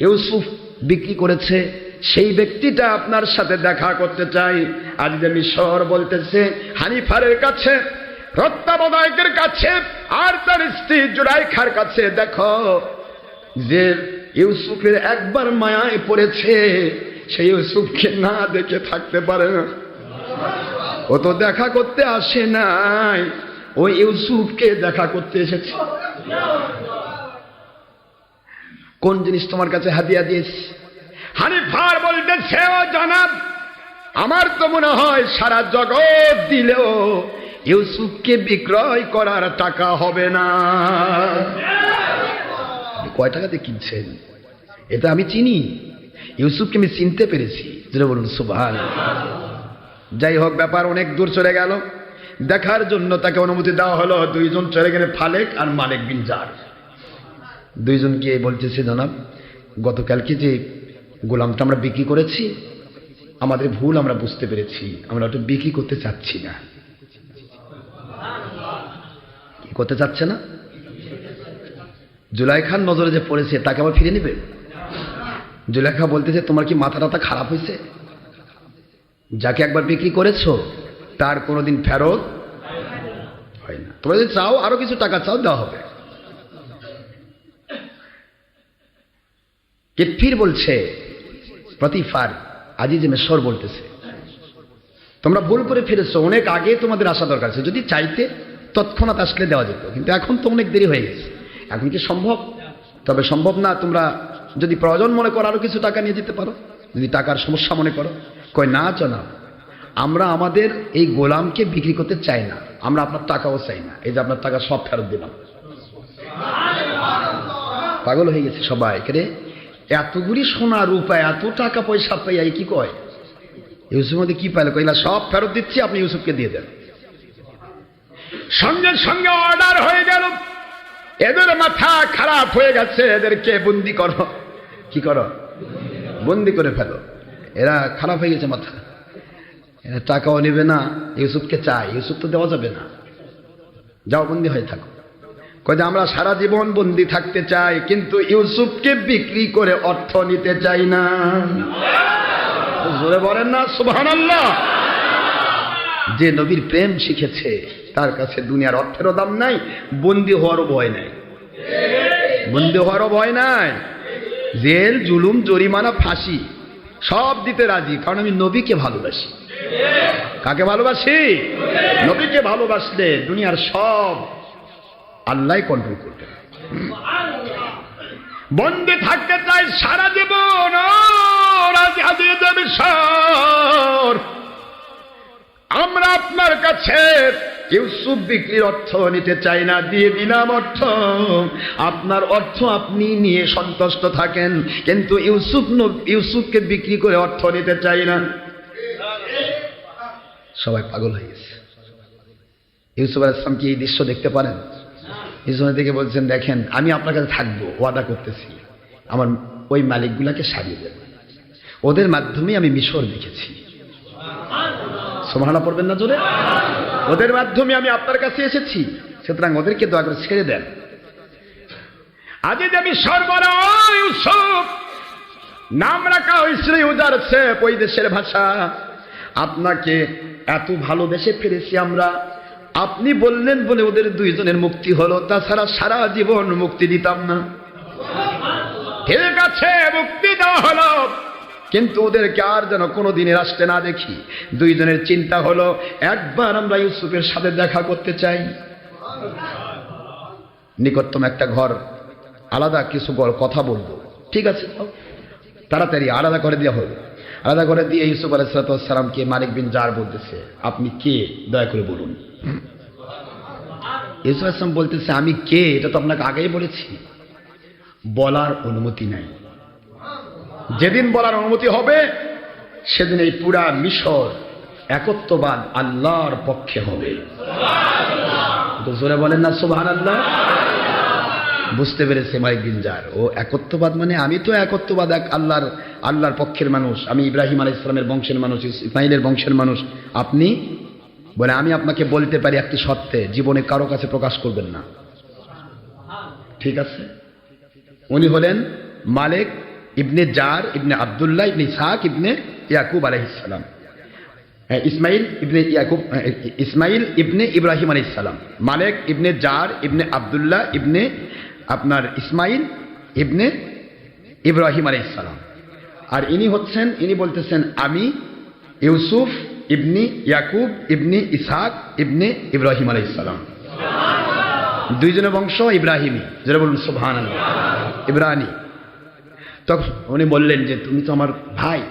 ইউসুফ বিক্রি করেছে, সেই ব্যক্তিটা আপনার সাথে দেখা করতে চাই। আজিজ মিশর বলতেছে হানিফারের কাছে, তত্ত্বাবধায়কের কাছে, আর তার স্ত্রী জুরাইখার কাছে, দেখো যে ইউসুফের একবার মায়ায় পড়েছে, সেই ইউসুফকে না দেখে থাকতে পারে না। ও তো দেখা করতে আসে নাই, ওই ইউসুফকে দেখা করতে এসেছে। কোন জিনিস তোমার কাছে হাদিয়া দিয়েছি? হানিফার বলতেছে, ও জনাব, আমার তো মনে হয় সারা জগৎ দিলেও ইউসুফকে বিক্রয় করার টাকা হবে না। কয় টাকাতে কিনছেন? এটা আমি চিনি, ইউসুফকে আমি চিনতে পেরেছি। যেটা বলুন সুবহানাল্লাহ। যাই হোক, ব্যাপার অনেক দূর চলে গেল। দেখার জন্য তাকে অনুমতি দেওয়া হলো। দুইজন চলে গেলে, ফালেক আর মালিক বিন জার। দুইজন গিয়ে বলতেছে, জনাব, গতকালকে যে গোলামটা আমরা বিক্রি করেছি, আমাদের ভুল আমরা বুঝতে পেরেছি, আমরা ওটা বিক্রি করতে চাচ্ছি না। কি করতে চাচ্ছে না? জুলাইখার নজরে যে পড়েছে তাকে আবার ফিরে নেবে? জুলাইখা বলতেছে, তোমার কি মাথা টাথা খারাপ হয়েছে? যাকে একবার বিক্রি করেছো তার কোনোদিন ফেরত হয় না। তোমরা যদি চাও আরো কিছু টাকা চাও, দেওয়া হবে। কিতফির বলছে, প্রতিফার আজিজ মিশর বলতেছে, তোমরা ভুল করে ফিরেছো, অনেক আগে তোমাদের আসা দরকার ছিল। যদি চাইতে তৎক্ষণাৎ আসলে দেওয়া যেত, কিন্তু এখন তো অনেক দেরি হয়ে গেছে। এখন কি সম্ভব? তবে সম্ভব না। তোমরা যদি প্রয়োজন মনে করো আরো কিছু টাকা নিয়ে যেতে পারো, যদি টাকার সমস্যা মনে করো। কয়, না জনাব, আমরা আমাদের এই গোলামকে বিক্রি করতে চাই না, আমরা আপনার টাকাও চাই না, এই যে আপনার টাকা সব ফেরত দিলাম। পাগল হয়ে গেছে সবাই। কে এতগুলি সোনা রূপা, এত টাকা পয়সা পাইয়া কি কয়? ইউসুফের মধ্যে কি পাইল? কইলা সব ফেরত দিচ্ছি, আপনি ইউসুফকে দিয়ে দেন। সঙ্গে সঙ্গে অর্ডার হয়ে গেল। এদের মাথা খারাপ হয়ে গেছে, এদেরকে বন্দি করো। কি করো? বন্দি করে ফেলো। এরা খারাপ হয়ে গেছে মাথা, এরা টাকাও নেবে না, ইউসুফকে চাই, ইউসুফ তো দেওয়া যাবে না, যাও বন্দি হয়ে থাকো। কয় যে আমরা সারা জীবন বন্দি থাকতে চাই, কিন্তু ইউসুফকে বিক্রি করে অর্থ নিতে চাই না। জোরে বলেন না সুবহানাল্লাহ। যে নবীর প্রেম শিখেছে তার কাছে দুনিয়ার অর্থেরও দাম নাই, বন্দি হওয়ারও ভয় নাই। বন্দি হওয়ারও ভয় নাই। জেল, জুলুম, জরিমানা, ফাঁসি সব দিতে রাজি, কারণ আমি নবীকে ভালোবাসি। কাকে ভালোবাসি? নবীকে ভালোবাসলে দুনিয়ার সব আল্লাহ কন্ট্রোল করবে। বন্দি থাকতে চাই সারা জীবন, আমরা আপনার কাছে ইউসুফ বিক্রির অর্থ নিতে চাই না, দিয়ে দিলাম অর্থ, আপনার অর্থ আপনি নিয়ে সন্তুষ্ট থাকেন, কিন্তু ইউসুফকে বিক্রি করে অর্থ নিতে চাই না। সবাই পাগল হয়ে গেছে। ইউসুফ আলাইহিস সালাম কি এই দৃশ্য দেখতে পারেন? ইউসুফ দেখে বলছেন, দেখেন আমি আপনার কাছে থাকবো, ওয়াদা করতেছি, আমার ওই মালিকগুলাকে সারিয়ে দেব, ওদের মাধ্যমে আমি মিশর দেখেছি। সুবহানাল্লাহ পড়বেন না জোরে? ওদের মাধ্যমে আমি আপনার কাছে এসেছি, সুতরাং ওদেরকে দয়া করে ছেড়ে দেন। আজ যে মিশর বলা ইউসুফ নাম রাখা হয়েছিল ইউদার সে, ওই দেশের ভাষা। আপনাকে এত ভালোবেসে ফিরেছি আমরা, আপনি বললেন বলে ওদের দুইজনের মুক্তি হলো, তাছাড়া সারা জীবন মুক্তি দিতাম না। ঠিক আছে, মুক্তি দেওয়া হলো, কিন্তু ওদেরকে আর যেন কোনোদিন রাষ্ট্রে না দেখি। দুইজনের চিন্তা হলো, একবার আমরা ইউসুফের সাথে দেখা করতে চাই। নিকটতম একটা ঘর, আলাদা কিছু কথা বলবো। ঠিক আছে, তাড়াতাড়ি আলাদা করে দেওয়া হলো। আলাদা করে দিয়ে ইউসুফ আলাইহিস সালামকে মালিক বিন জার বলতেছে, আপনি কে, দয়া করে বলুন। ইউসুফ আলাইহিস সালাম বলতেছে, আমি কে এটা তো আপনাকে আগেই বলেছি, বলার অনুমতি নাই। যেদিন বলার অনুমতি হবে সেদিন এই পুরা মিশর একত্ববাদ আল্লাহর পক্ষে হবে। জোরে বলেন না সুবহানাল্লাহ। বুঝতে পেরেছে মালিক বিন জার, ও একত্ববাদ মানে আমি তো একত্ববাদ, এক আল্লাহর পক্ষের মানুষ, আমি ইব্রাহিম আলাইহিস সালামের বংশের মানুষ, ইসমাইলের বংশের মানুষ। আপনি বলে, আমি আপনাকে বলতে পারি একটি শর্তে, জীবনে কারো কাছে প্রকাশ করবেন না। ঠিক আছে। উনি হলেন মালিক ইবনে জার ইবনে আব্দুল্লাহ ইবনে ইসহাক ইবনে ইয়াকুব আলাইহিস সালাম, ইসমাইল ইবনে ইব্রাহিম আলাইহিস সালাম। মালিক ইবনে জার ইবনে আব্দুল্লাহ ইবনে আপনার ইসমাইল ইবনে ইব্রাহিম আলাইহিস সালাম। আর ইনি বলতেছেন আমি ইউসুফ ইবনি ইয়াকুব ইবনি ইসহাক ইবনি ইব্রাহিম আলাইহিস সালাম। দুইজনের বংশ ইব্রাহিমী, যারা বলুন সুবহানাল্লাহ, ইব্রাহিম। তখন উনি বললেন যে তুমি তো আমার ভাই,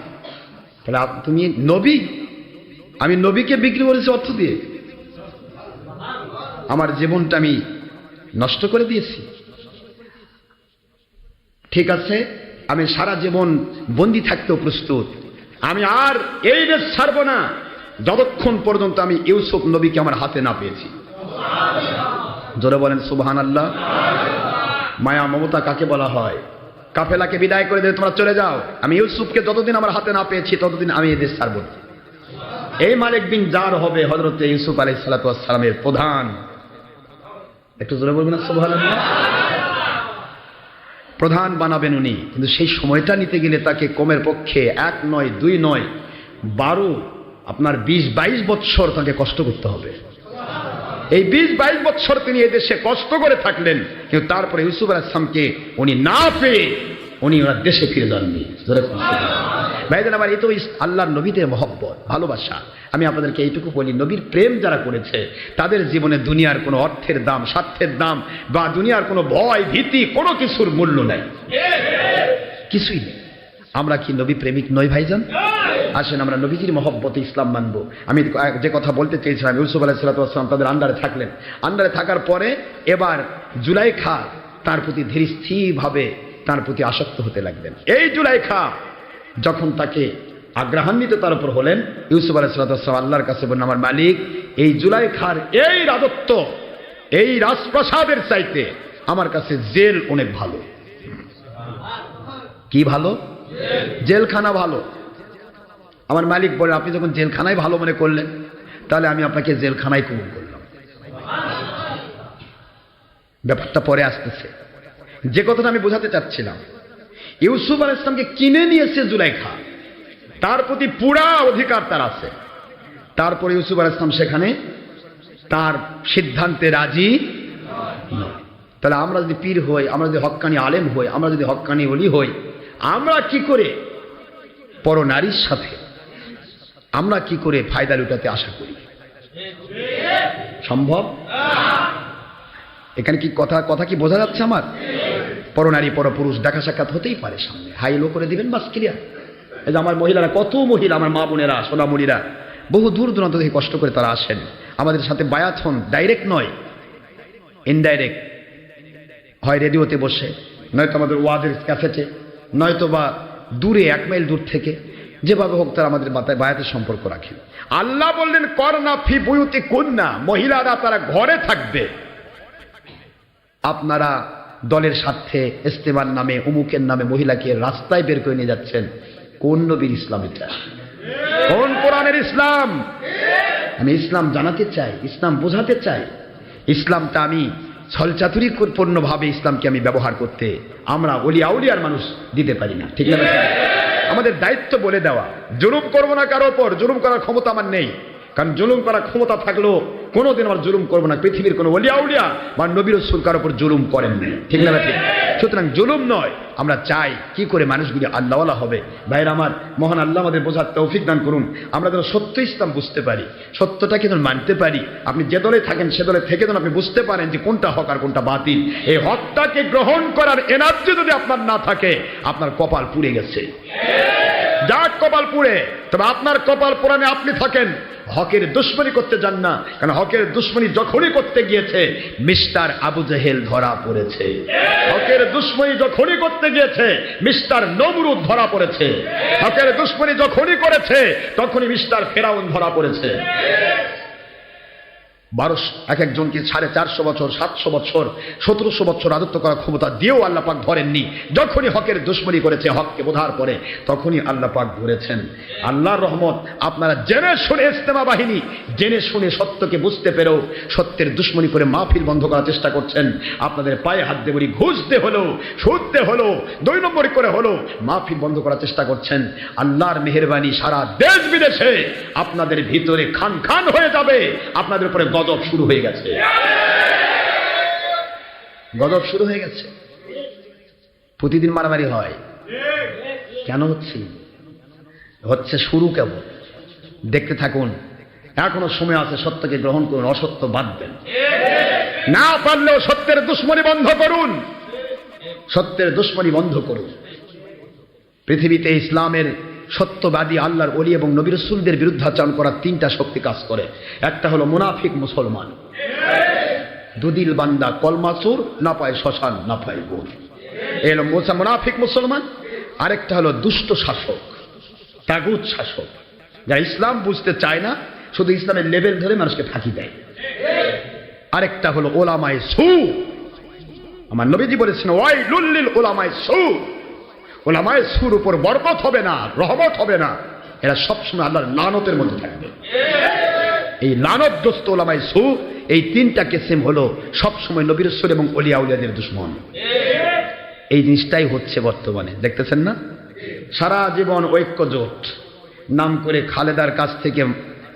তাহলে তুমি নবী? আমি নবীকে বিক্রি করেছি অর্থ দিয়ে, আমার জীবনটা আমি নষ্ট করে দিয়েছি। ঠিক আছে, আমি সারা জীবন বন্দী থাকতেও প্রস্তুত, আমি আর এই দেশ ছাড়বো না যতক্ষণ পর্যন্ত আমি ইউসুফ নবীকে আমার হাতে না পেয়েছি। জোরে বলেন সুবহানাল্লাহ। মায়া মমতা কাকে বলা হয়? কাফেলাকে বিদায় করে দিয়ে তোমরা চলে যাও, আমি ইউসুফকে যতদিন আমার হাতে না পেয়েছি ততদিন আমি এই দেশ ছাড়ব না। এই মালিক বিন জার হবে হযরত ইউসুফ আলাইহিস সালাতু ওয়াস সালামের প্রধান। একটু জোরে বলবেন না সুবহানাল্লাহ। প্রধান বানাবেন উনি, কিন্তু সেই সময়টা নিতে গেলে তাকে কমের পক্ষে 1 নয় 2 নয় 12 আপনার 20-22 বৎসর তাকে কষ্ট করতে হবে। এই 20-22 বৎসর তিনি এই দেশে কষ্ট করে থাকলেন, কিন্তু তারপরে ইউসুফ আলাইহিস সালামকে উনি না পেয়ে উনি ওনার দেশে ফিরে যাননি। ভাইজান আমার, এই তো আল্লাহর নবীদের মহব্বত, ভালোবাসা। আমি আপনাদেরকে এইটুকু বলি, নবীর প্রেম যারা করেছে তাদের জীবনে দুনিয়ার কোনো অর্থের দাম, স্বার্থের দাম বা দুনিয়ার কোনো ভয় ভীতি কোনো কিছুর মূল্য নাই, কিছুই নেই। আমরা কি নবী প্রেমিক নই ভাইজান? আসেন আমরা নবীজির মহব্বতে ইসলাম মানবো। আমি যে কথা বলতে চেয়েছিলাম, ইউসুফ আলাইহিস সালাতু ওয়াস সালাম তাদের আন্ডারে থাকলেন। আন্ডারে থাকার পরে এবার জুলাইখা তার প্রতি ধীরে স্থিরভাবে তার প্রতি আসক্ত হতে লাগলেন। এই জুলাইখা যখন তাকে আগ্রহান্বিত তার উপর হলেন, ইউসুফ আলাইহিস সালাতু ওয়াস সালাম আল্লাহর কাছে বললেন, আমার মালিক, এই জুলাইখার এই রাজত্ব, এই রাজপ্রাসাদের চাইতে আমার কাছে জেল অনেক ভালো। কি ভালো? জেলখানা ভালো। আমার মালিক বলে, আপনি যখন জেলখানায় ভালো মনে করলেন, তাহলে আমি আপনাকে জেলখানায় কবুল করলাম। ব্যাপারটা পরে আসতেছে। যে কথাটা আমি বোঝাতে চাচ্ছিলাম, ইউসুফ আলাইহিস সালামকে কিনে নিয়েছে জুলাইখা, তার প্রতি পুরা অধিকার তার আছে। তারপরে ইউসুফ আলাইহিস সালাম সেখানে তার সিদ্ধান্তে রাজি নয়। তাহলে আমরা যদি পীর হই, আমরা যদি হক্কানি আলেম হই, আমরা যদি হক্কানি ওলি হই, আমরা কি করে পরনারীর সাথে আমরা কি করে ফায়দা লুটাতে আশা করি? সম্ভব? এখানে কি কথা কি বোঝা যাচ্ছে আমার? পরনারী পরপুরুষ দেখা সাক্ষাৎ হতেই পারে, সামনে হাইলো করে দিবেন, বাস ক্লিয়ার। এই যে আমার মহিলারা, কত মহিলা, আমার মা বোনেরা, সোনামণিরা বহু দূর দূরান্ত থেকে কষ্ট করে তারা আসেন আমাদের সাথে বায়াত হন, ডাইরেক্ট নয়, ইনডাইরেক্ট। হয় রেডিওতে বসে, নয়তো আমাদের ওয়াজের ক্যাসেটে, নয়তো বা দূরে 1 মাইল দূর থেকে, যেভাবে হোক তারা আমাদের বায়াতের সম্পর্ক রাখেন। আল্লাহ বললেন, করনা ফি বুয়ুতিকুন্না, মহিলারা তারা ঘরে থাকবে। আপনারা দলের স্বার্থে ইস্তেমার নামে, অমুকের নামে মহিলাকে রাস্তায় বের করে নিয়ে যাচ্ছেন। কোন নবীর ইসলাম এটা? কোন কোরআনের ইসলাম? আমি ইসলাম জানাতে চাই, ইসলাম বোঝাতে চাই। ইসলামটা আমি ছলচাতুরিপূর্ণভাবে ইসলামকে আমি ব্যবহার করতে আমরা ওলিয়া আউলিয়ার মানুষ দিতে পারি না, ঠিক না? আমাদের দায়িত্ব বলে দেওয়া, জুলুম করবো না কারোর উপর, জুলুম করার ক্ষমতা আমার নেই। কারণ জুলুম করার ক্ষমতা থাকলেও কোনোদিন আমার জুলুম করবো না। পৃথিবীর কোনো ওলিয়া আউলিয়া বা নবী রাসূল কারোর উপর জুলুম করেন না, ঠিক না? ঠিক। সুতরাং জুলুম নয়, আমরা চাই কি করে মানুষগুলি আল্লাহওয়ালা হবে। ভাইরা আমার, মহান আল্লাহ আমাদের বোঝার তৌফিক দান করুন। আমরা যেন সত্য ইসলাম বুঝতে পারি, সত্যটাকে যেন মানতে পারি। আপনি যে দলে থাকেন সে দলে থেকে যেন আপনি বুঝতে পারেন যে কোনটা হক আর কোনটা বাতিল। এই হকটাকে গ্রহণ করার এনার্জি যদি আপনার না থাকে, আপনার কপাল পুড়ে গেছে। যাক কপাল পুড়ে, তবে আপনার কপাল পোড়ানে আপনি থাকেন, হকের দুশমনি করতে যান না। কারণ হকের দুশমনি যখনই করতে গিয়েছে মিস্টার আবু জেহেল ধরা পড়েছে। হকের দুশমনি যখনই করতে গিয়েছে মিস্টার নমরুদ ধরা পড়েছে। হকের দুশমনি যখনই করেছে তখনই মিস্টার ফেরাউন ধরা পড়েছে। 1200 450 বছর, 700 বছর, 1700 বছর রাজত্ব করার ক্ষমতা দিয়েও আল্লাহ পাক ধরেননি। যখনই হকের দুশমনি করেছে, হককে বোঝার পরে, তখনই আল্লাহ পাক ধরেছেন। আল্লাহর রহমত, আপনারা জেনে শুনে ইস্তেমা বাহিনী, জেনে শুনে সত্যকে বুঝতে পেরেও সত্যের দুশমনি করে মাহফিল বন্ধ করার চেষ্টা করছেন। আপনাদের পায়ে হাত দিয়ে বলি, ঘুষ দিয়ে হলো, সুদ দিয়ে হলো, 2 নম্বরই করে হলো মাহফিল বন্ধ করার চেষ্টা করছেন। আল্লাহর মেহেরবানি, সারা দেশ বিদেশে আপনাদের ভিতরে খান খান হয়ে যাবে। আপনাদের উপরে গজব শুরু হয়ে গেছে, গজব শুরু হয়ে গেছে। প্রতিদিন মারামারি হয়, কেন হচ্ছে? হচ্ছে শুরু কেবল, দেখতে থাকুন। এখনো সময় আছে, সত্যকে গ্রহণ করুন, অসত্য বাদ দেন। না পারলেও সত্যের দুশ্মনী বন্ধ করুন, সত্যের দুশ্মনী বন্ধ করুন। পৃথিবীতে ইসলামের সত্যবাদী আল্লাহর ওলি এবং নবী রাসূলদের বিরুদ্ধাচরণ করার তিনটা শক্তি কাজ করে। একটা হলো মুনাফিক মুসলমান, দুদিল বান্দা, কলমাচুর, না পায় শ্মশান না পায় গুণ, এই হলো মুনাফিক মুসলমান। আরেকটা হলো দুষ্ট শাসক, তাগুত শাসক, যারা ইসলাম বুঝতে চায় না, শুধু ইসলামের লেভেল ধরে মানুষকে ফাঁকি দেয়। আরেকটা হলো ওলামায়ে সু। আমার নবীজি বলেছেন ওয়াইলুল লিল ওলামায়ে সু, ওলামায়ে সুর উপর বরকত হবে না, রহমত হবে না, এরা সবসময় আল্লাহর লানতের মধ্যে থাকবে। এই লানতগ্রস্ত ওলামায়ে সু, এই তিনটা কিসম হলো সবসময় নবী রাসূল এবং ওলিয়া উলিয়াদের দুশমন। এই জিনিসটাই হচ্ছে বর্তমানে, দেখতেছেন না? সারা জীবন ঐক্য জোট নাম করে খালেদার কাছ থেকে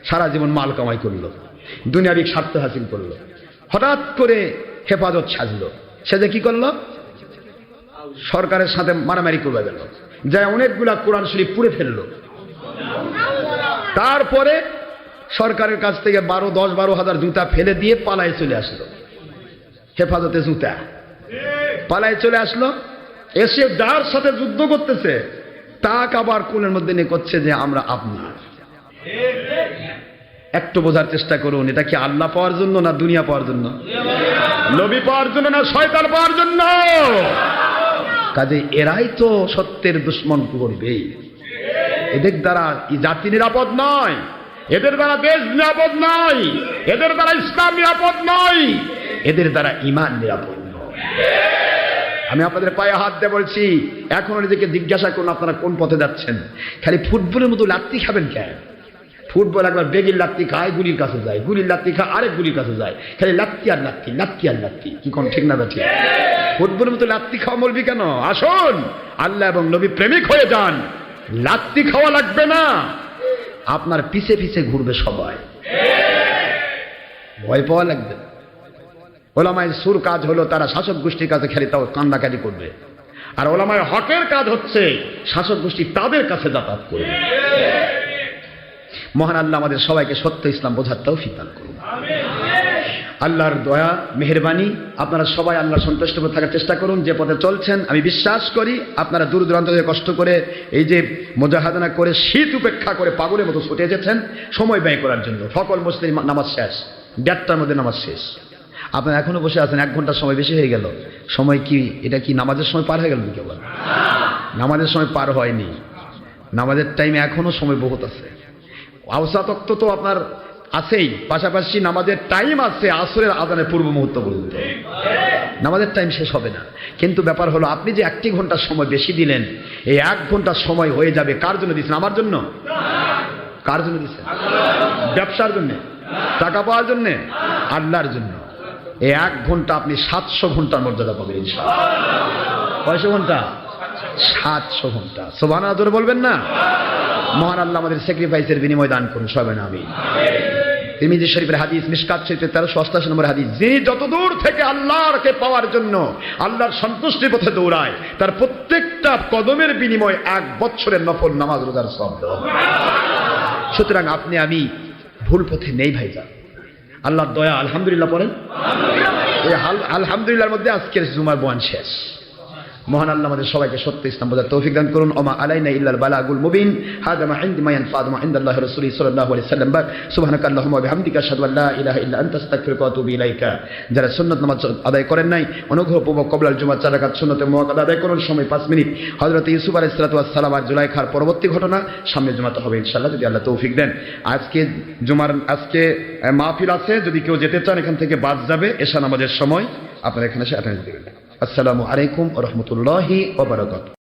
সারা জীবন মাল কামাই করলো, দুনিয়াবি স্বার্থ হাসিল করলো, হঠাৎ করে হেফাজত সাজলো, সে যে কি করলো? সরকারের সাথে মারামারি করবে গেল, যা অনেকগুলা কোরআন শরীফ পুড়ে ফেললো। তারপরে সরকারের কাছ থেকে 10-12 হাজার জুতা ফেলে দিয়ে পালায় চলে আসলো, হেফাজতে জুতা পালায় চলে আসলো। এসে যার সাথে যুদ্ধ করতেছে তাকে আবার কোলের মধ্যে নিয়ে করছে যে আমরা আপনার। একটু বোঝার চেষ্টা করুন, এটা কি আল্লাহ পাওয়ার জন্য না দুনিয়া পাওয়ার জন্য? নবী পাওয়ার জন্য না শয়তান পাওয়ার জন্য? কাজে এরাই তো সত্যের দুশ্মন করবে। এদের দ্বারা এই জাতি নিরাপদ নয়, এদের দ্বারা দেশ নিরাপদ নয়, এদের দ্বারা ইসলাম নিরাপদ নয়, এদের দ্বারা ঈমান নিরাপদ নয়। আমি আপনাদের পায়ে হাত দিয়ে বলছি, এখনো নিজেকে জিজ্ঞাসা করুন আপনারা কোন পথে যাচ্ছেন। খালি ফুটবলের মতো লাত্তি খাবেন কেন? ফুটবল একবার বেগের লাত্তি খায়, গুলির কাছে যায়, গুলির লাত্তি খায়, আরেক গুলির কাছে যায়, খালি লাত্তি আর লাত্তি, লাত্তি আর লাত্তি। কি কোন ঠিক না? ঠিক। ফুটবলের মতো লাত্তি খাওয়া বলবি কেন? আসুন আল্লাহ এবং নবী প্রেমিক হয়ে যান, লাত্তি খাওয়া লাগবে না, আপনার পিছে পিছে ঘুরবে সবাই, ভয় পাওয়া লাগবে। ওলামায়ে সুর কাজ হলো তারা শাসক গোষ্ঠীর কাছে খালি তাও কান্দাকাটি করবে, আর ওলামায়ে হকের কাজ হচ্ছে শাসক গোষ্ঠী তাদের কাছে যাতায়াত করবে। মহান আল্লাহ আমাদের সবাইকে সত্য ইসলাম বোঝার তৌফিক দান করুন। আল্লাহর দয়া মেহেরবানি, আপনারা সবাই আল্লাহর সন্তুষ্ট থাকার চেষ্টা করুন। যে পথে চলছেন আমি বিশ্বাস করি আপনারা দূর দূরান্ত থেকে কষ্ট করে এই যে মুজাহাদানা করে শীত উপেক্ষা করে পাগলের মতো ছুটে এসেছেন সময় ব্যয় করার জন্য। সকল মুসলিম নামাজ শেষ, 1:30টার মধ্যে নামাজ শেষ, আপনারা এখনো বসে আছেন, 1 ঘন্টার সময় বেশি হয়ে গেল। সময় কি এটা কি নামাজের সময় পার হয়ে গেল? কেবল নামাজের সময় পার হয়নি, নামাজের টাইমে এখনো সময় বহুত আছে। আওসাতক্ত তো আপনার আছেই, পাশাপাশি নামাজের টাইম আছে আসরের আজানের পূর্ব মুহূর্ত পর্যন্ত, নামাজের টাইম শেষ হবে না। কিন্তু ব্যাপার হলো আপনি যে 1 ঘন্টার সময় বেশি দিলেন, এই 1 ঘন্টার সময় হয়ে যাবে কার জন্য দিচ্ছেন? আমার জন্য? কার জন্য দিচ্ছেন? ব্যবসার জন্য, টাকা পাওয়ার জন্য? আল্লাহর জন্য। এই 1 ঘন্টা আপনি 700 ঘন্টার মর্যাদা পাবেন ইনশাআল্লাহ। কয়শো ঘন্টা? 700 ঘন্টা। সুবহানাল্লাহ জোরে বলবেন না? মহান আল্লাহ আমাদের স্যাক্রিফাইসের বিনিময় দান করুন সবাই না আমিন। তিরমিজি শরীফের হাদিস, মিশকাত শরীফের 1388 নম্বর হাদিস, যিনি যত দূর থেকে আল্লাহকে পাওয়ার জন্য আল্লাহর সন্তুষ্টির পথে দৌড়ায় তার প্রত্যেকটা কদমের বিনিময় 1 বছরের নফল নামাজ রোজার সওয়াব দেওয়া। সুতরাং আপনি আমি ভুল পথে নেই ভাইজান। আল্লাহর দয়া আলহামদুলিল্লাহ পড়েন। এই আলহামদুলিল্লাহর মধ্যে আজকের জুমার বয়ান শেষ। মহান আল্লাহ আমাদের সবাইকে সত্য ইসলাম বোঝার তৌফিক দান করুন। ওমা আলাইনা ইল্লাল বালাগুল মুবিন। হাদা মা ইনদি মা ইয়ানফা'ু মা ইনদাল্লাহি রাসূলিহি সাল্লাল্লাহু আলাইহি ওয়াসাল্লাম। সুবহানাকা আল্লাহুম্মা ওয়া বিহামদিকা আশহাদু আল্লা ইলাহা ইল্লা আনতা আস্তাগফিরুকা ওয়া আতুবু ইলাইকা। যারা সুন্নাত নামাজ আদায় করেন নাই, অনুগ্রহপূর্বক ক্বাবলাল জুমা 4 রাকাত সুন্নতে মুআক্কাদা আদায় করুন। সময় 5 মিনিট। হযরত ইউসুফ আলাইহিস সালাতু ওয়াস সালাম আর জুলাইখার পরবর্তী ঘটনা সামনে জুমাতে হবে ইনশাআল্লাহ, যদি আল্লাহ তৌফিক দেন। আজকে জুমার মাহফিল আছে, যদি কেউ যেতে চান এখান থেকে বাস যাবে, এশা নামাজের সময় আপনারা এখানে এসে অ্যাটেন্ড করবেন। আসসালামু আলাইকুম ওয়া রাহমাতুল্লাহি ওয়া বারাকাতুহু।